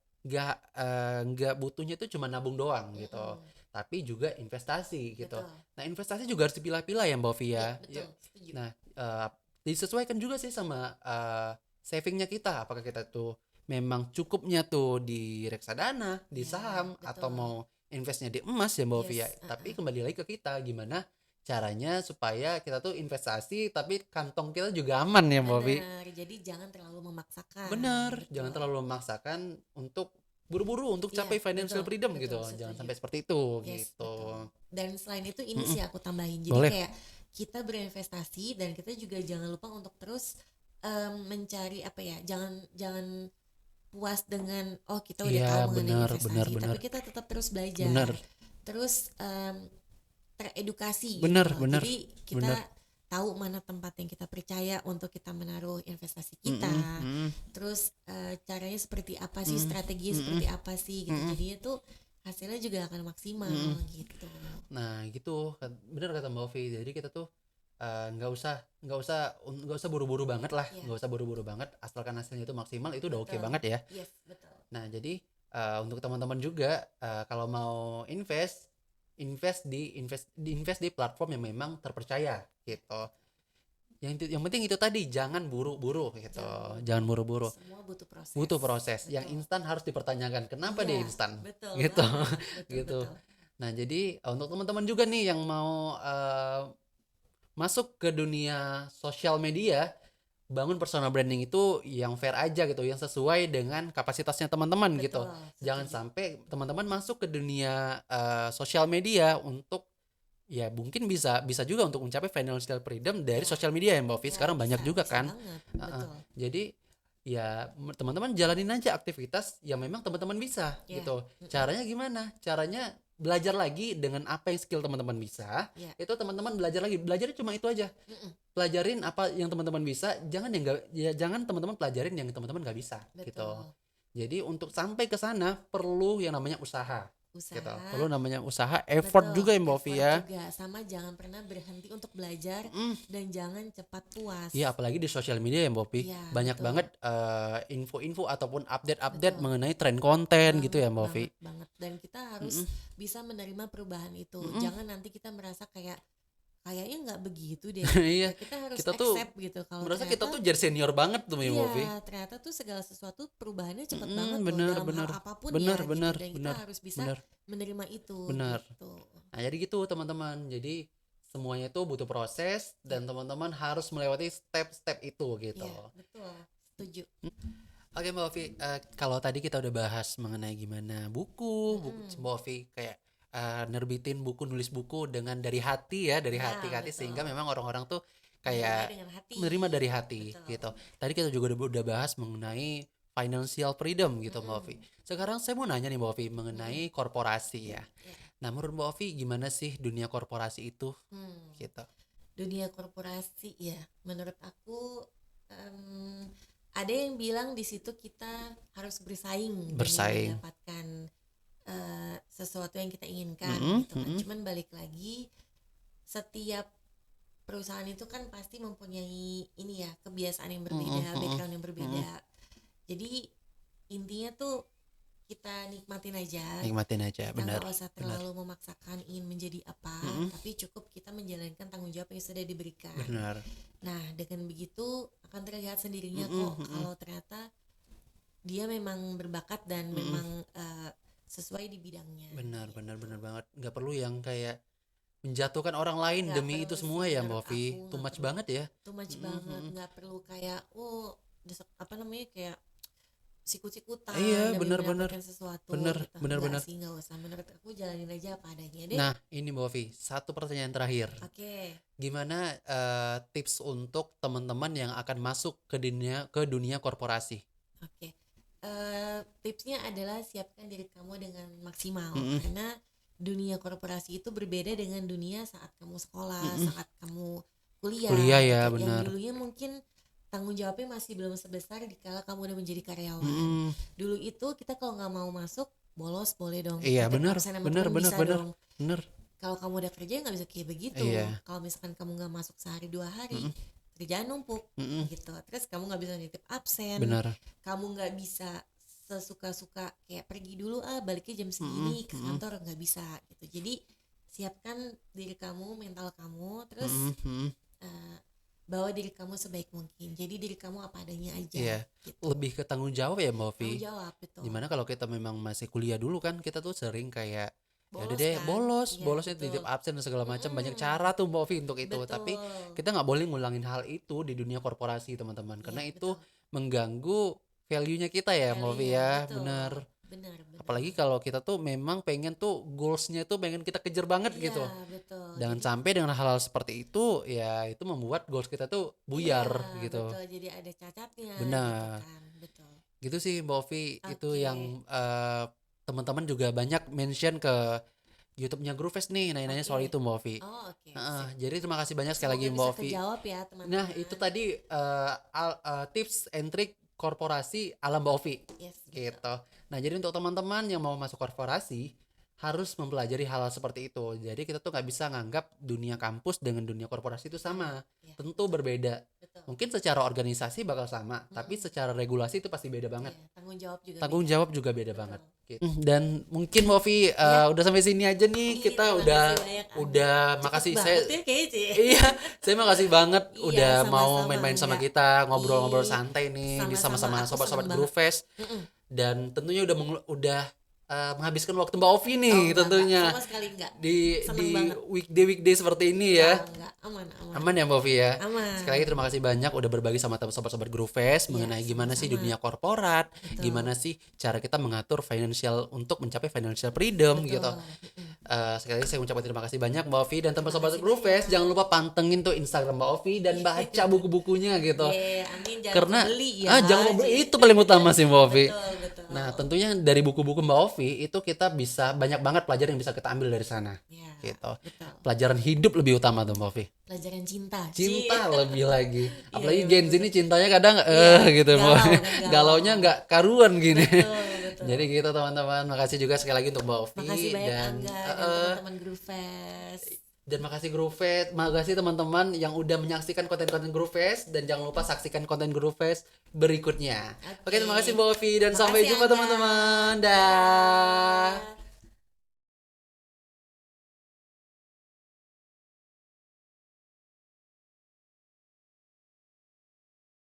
butuhnya itu cuma nabung doang gitu, tapi juga investasi gitu. Nah investasi juga harus dipilah-pilah ya Mbak Ovi ya. Nah disesuaikan juga sih sama savingnya kita, apakah kita tuh memang cukupnya tuh di reksadana, di saham, atau mau investnya di emas ya Mbak Ovi ya. Tapi kembali lagi ke kita, gimana caranya supaya kita tuh investasi tapi kantong kita juga aman ya Mbak Ovi. Jadi jangan terlalu memaksakan. Jangan terlalu memaksakan untuk buru-buru untuk capai financial freedom gitu. Jangan sampai seperti itu gitu. Betul. Dan selain itu ini sih aku tambahin. Jadi kayak kita berinvestasi, dan kita juga jangan lupa untuk terus mencari jangan puas dengan kita udah tahu mengenai investasi, tapi kita tetap terus belajar, terus teredukasi gitu. Jadi kita tahu mana tempat yang kita percaya untuk kita menaruh investasi kita, terus caranya seperti apa sih, strategi seperti apa sih gitu. Jadinya tuh hasilnya juga akan maksimal gitu. Nah gitu, benar kata Mbak Ovi. Jadi kita tuh nggak usah buru-buru banget lah, nggak usah buru-buru banget, asalkan hasilnya itu maksimal, itu udah oke banget ya. Betul. Nah jadi untuk teman-teman juga kalau mau invest di platform yang memang terpercaya gitu. yang penting itu tadi, jangan buru-buru gitu. Jangan buru-buru. Semua butuh proses. Butuh proses. Betul. Yang instan harus dipertanyakan kenapa Iya, dia instan. betul Gitu. banget. Betul, Gitu. betul. Nah, jadi untuk teman-teman juga nih yang mau masuk ke dunia sosial media, bangun personal branding itu yang fair aja gitu, yang sesuai dengan kapasitasnya teman-teman gitu. Betul, Jangan setuju. sampai teman-teman masuk ke dunia sosial media untuk ya mungkin bisa juga untuk mencapai financial freedom dari Ya. sosial media ya Mbak Ovi. Ya, Sekarang banyak juga bisa kan. banget. Heeh. Betul. Jadi ya teman-teman jalanin aja aktivitas yang memang teman-teman bisa Ya. gitu. Caranya gimana? Caranya belajar lagi dengan apa yang skill teman-teman bisa. Ya. Itu teman-teman belajar lagi. Belajarnya cuma itu aja. Mm-mm. Pelajarin apa yang teman-teman bisa, jangan yang enggak ya, jangan teman-teman pelajarin yang teman-teman nggak bisa gitu. Betul. Jadi untuk sampai ke sana perlu yang namanya usaha. Usaha. Gitu. Perlu namanya usaha, effort Betul, juga ya Mbak Ovi effort ya. juga. Sama jangan pernah berhenti untuk belajar dan jangan cepat puas. Iya, apalagi di sosial media ya Mbak Ovi. Iya, Banyak betul. banget info-info ataupun update-update Betul. mengenai tren konten gitu ya Mbak Ovi. Banget. Dan kita harus bisa menerima perubahan itu. Jangan nanti kita merasa kayaknya nggak begitu deh. Iya. Ya, kita harus Kita tuh accept gitu kalau merasa ternyata kita tuh jadi senior banget tuh ya Mbak Ovi. iya, ternyata tuh segala sesuatu perubahannya cepat banget loh Bener, dalam bener. hal apapun Bener, ya bener, gitu. Dan bener, kita harus bisa bener. menerima itu Bener. gitu. Nah, jadi gitu teman-teman. Jadi semuanya itu butuh proses dan teman-teman harus melewati step-step itu gitu. Iya, betul. Setuju. Oke Mbak Ovi, kalau tadi kita udah bahas mengenai gimana buku Mbak Ovi kayak nerbitin buku, nulis buku dengan dari hati ya, dari Ya, hati ke hati, betul. sehingga memang orang-orang tuh Menerima kayak dengan hati. menerima dari hati Betul. gitu. Tadi kita juga udah bahas mengenai financial freedom gitu Mbak Ovi. Sekarang saya mau nanya nih Mbak Ovi mengenai korporasi ya. Nah menurut Mbak Ovi gimana sih dunia korporasi itu gitu? Dunia korporasi ya, menurut aku ada yang bilang di situ kita harus bersaing demi mendapatkan sesuatu yang kita inginkan gitu kan. Cuman balik lagi, setiap perusahaan itu kan pasti mempunyai ini ya, kebiasaan yang berbeda, background yang berbeda. Jadi intinya tuh kita nikmatin aja, Kita benar. nggak usah terlalu memaksakan ingin menjadi apa, tapi cukup kita menjalankan tanggung jawab yang sudah diberikan. Benar. Nah dengan begitu akan terlihat sendirinya kok kalau ternyata dia memang berbakat dan memang sesuai di bidangnya. Benar banget. Nggak perlu yang kayak menjatuhkan orang lain Nggak demi perlu itu semua sih, ya Mbak menurut Ovi. aku, Too nggak much perlu. banget ya. Too much banget, nggak perlu kayak kayak sikut-sikutan Iya, demi benar. mendapatkan sesuatu Benar, gitu. benar. Enggak sih, nggak usah. Menurut aku jalanin aja apa adanya deh. Nah, ini Mbak Ovi, satu pertanyaan terakhir. Oke. Gimana tips untuk teman-teman yang akan masuk ke dunia korporasi? Oke. Tipsnya adalah siapkan diri kamu dengan maksimal karena dunia korporasi itu berbeda dengan dunia saat kamu sekolah, saat kamu kuliah. Kuliah ya, gitu. benar. Yang dulunya mungkin tanggung jawabnya masih belum sebesar dikala kamu udah menjadi karyawan. Dulu itu kita kalau nggak mau masuk bolos boleh dong. Iya, Kontak benar, absen sama benar, teman benar, bisa benar. dong. Benar. Kalau kamu udah kerja nggak bisa kayak begitu. Iya. Kalau misalkan kamu nggak masuk sehari 2 hari, kerjaan numpuk gitu. Terus kamu nggak bisa nitip absen. Benar. Kamu nggak bisa sesuka-suka kayak pergi dulu baliknya jam segini ke kantor, nggak bisa gitu. Jadi siapkan diri kamu, mental kamu, terus bawa diri kamu sebaik mungkin. Jadi diri kamu apa adanya aja. Iya. Gitu. Lebih ke tanggung jawab ya Mbak Ovi. Tanggung jawab, betul. Dimana kalau kita memang masih kuliah dulu kan, kita tuh sering kayak ya udah Bolos deh kan? Iya, bolosnya betul. titip absen dan segala macam. Banyak cara tuh Mbak Ovi untuk itu. Betul. Tapi kita nggak boleh ngulangin hal itu di dunia korporasi teman-teman, karena Iya, itu betul. mengganggu value-nya kita ya Mbak Ovi Value-nya, ya. betul. Benar. Benar. Apalagi kalau kita tuh memang pengen tuh goals-nya tuh pengen kita kejar banget Iya, gitu. betul. Jangan sampai dengan hal-hal seperti itu ya itu membuat goals kita tuh buyar Iya, gitu. Betul, jadi ada cacatnya. Benar. Gitu kan. Betul. Gitu sih Mbak Ovi, itu Oke. yang teman-teman juga banyak mention ke YouTube-nya Groovest nih, nanya-nanya soal Oke. itu Mbak Ovi. Oh, oke. Jadi terima kasih banyak sekali Semoga lagi Mbak bisa Ovi. kejawab ya teman-teman. Nah itu tadi tips and trick korporasi ala Mbak Ovi. Yes, Gitu. Nah jadi untuk teman-teman yang mau masuk korporasi harus mempelajari hal seperti itu. Jadi kita tuh nggak bisa nganggap dunia kampus dengan dunia korporasi itu sama. Iya. Tentu berbeda. Betul. Mungkin secara organisasi bakal sama, tapi secara regulasi itu pasti beda banget. Iya, tanggung jawab juga Tanggung beda. jawab juga beda Betul. banget Gitu. Dan mungkin Mbak Ovi udah sampai sini aja nih. Iya, Kita makasih udah banyak, Angga. udah Cepet makasih banget saya. ya kayaknya, Ci. Iya, saya makasih banget Iya, udah mau sama-sama, main-main sama Angga. kita, ngobrol-ngobrol Ih, santai nih di sama-sama, sama-sama aku sobat-sobat seneng banget. Groovefest. Mm-mm. Dan tentunya udah menghabiskan waktu Mbak Ovi Oh, nih enggak, tentunya sama sekali enggak. di Seneng banget. weekday seperti ini ya. Enggak, aman. Aman ya Mbak Ovi ya. Aman. Sekali lagi terima kasih banyak udah berbagi sama sobat-sobat Groovefest Iya, mengenai gimana sih sama-sama. dunia korporat, Betul. gimana sih cara kita mengatur financial untuk mencapai financial freedom Betul. gitu. Sekali lagi saya ucapkan terima kasih banyak Mbak Ovi dan teman-teman kasih Groovefest. Jangan lupa pantengin tuh Instagram Mbak Ovi dan baca buku-bukunya gitu. Amin, jangan Karena lupa beli ya. jangan lupa beli, itu paling utama sih Mbak Ovi. Betul. Nah, tentunya dari buku-buku Mbak Ovi itu kita bisa banyak banget pelajaran yang bisa kita ambil dari sana. Ya, Gitu. betul. Pelajaran hidup lebih utama tuh Mbak Ovi. Pelajaran cinta. Cinta lebih lagi. Apalagi iya, Gen Z ini cintanya kadang gitu galau, Mbak. kan, galau. Galaunya nggak karuan gini. Betul. Jadi gitu teman-teman. Makasih juga sekali lagi untuk Mbak Ovi Makasih banyak dan Angga dan teman-teman Groovefest. dan makasih Groovefest, makasih teman-teman yang udah menyaksikan konten-konten Groovefest dan jangan lupa saksikan konten Groovefest berikutnya. Oke, terima kasih Mbak Ovi dan sampai Makasih, jumpa Angga. teman-teman. Dah.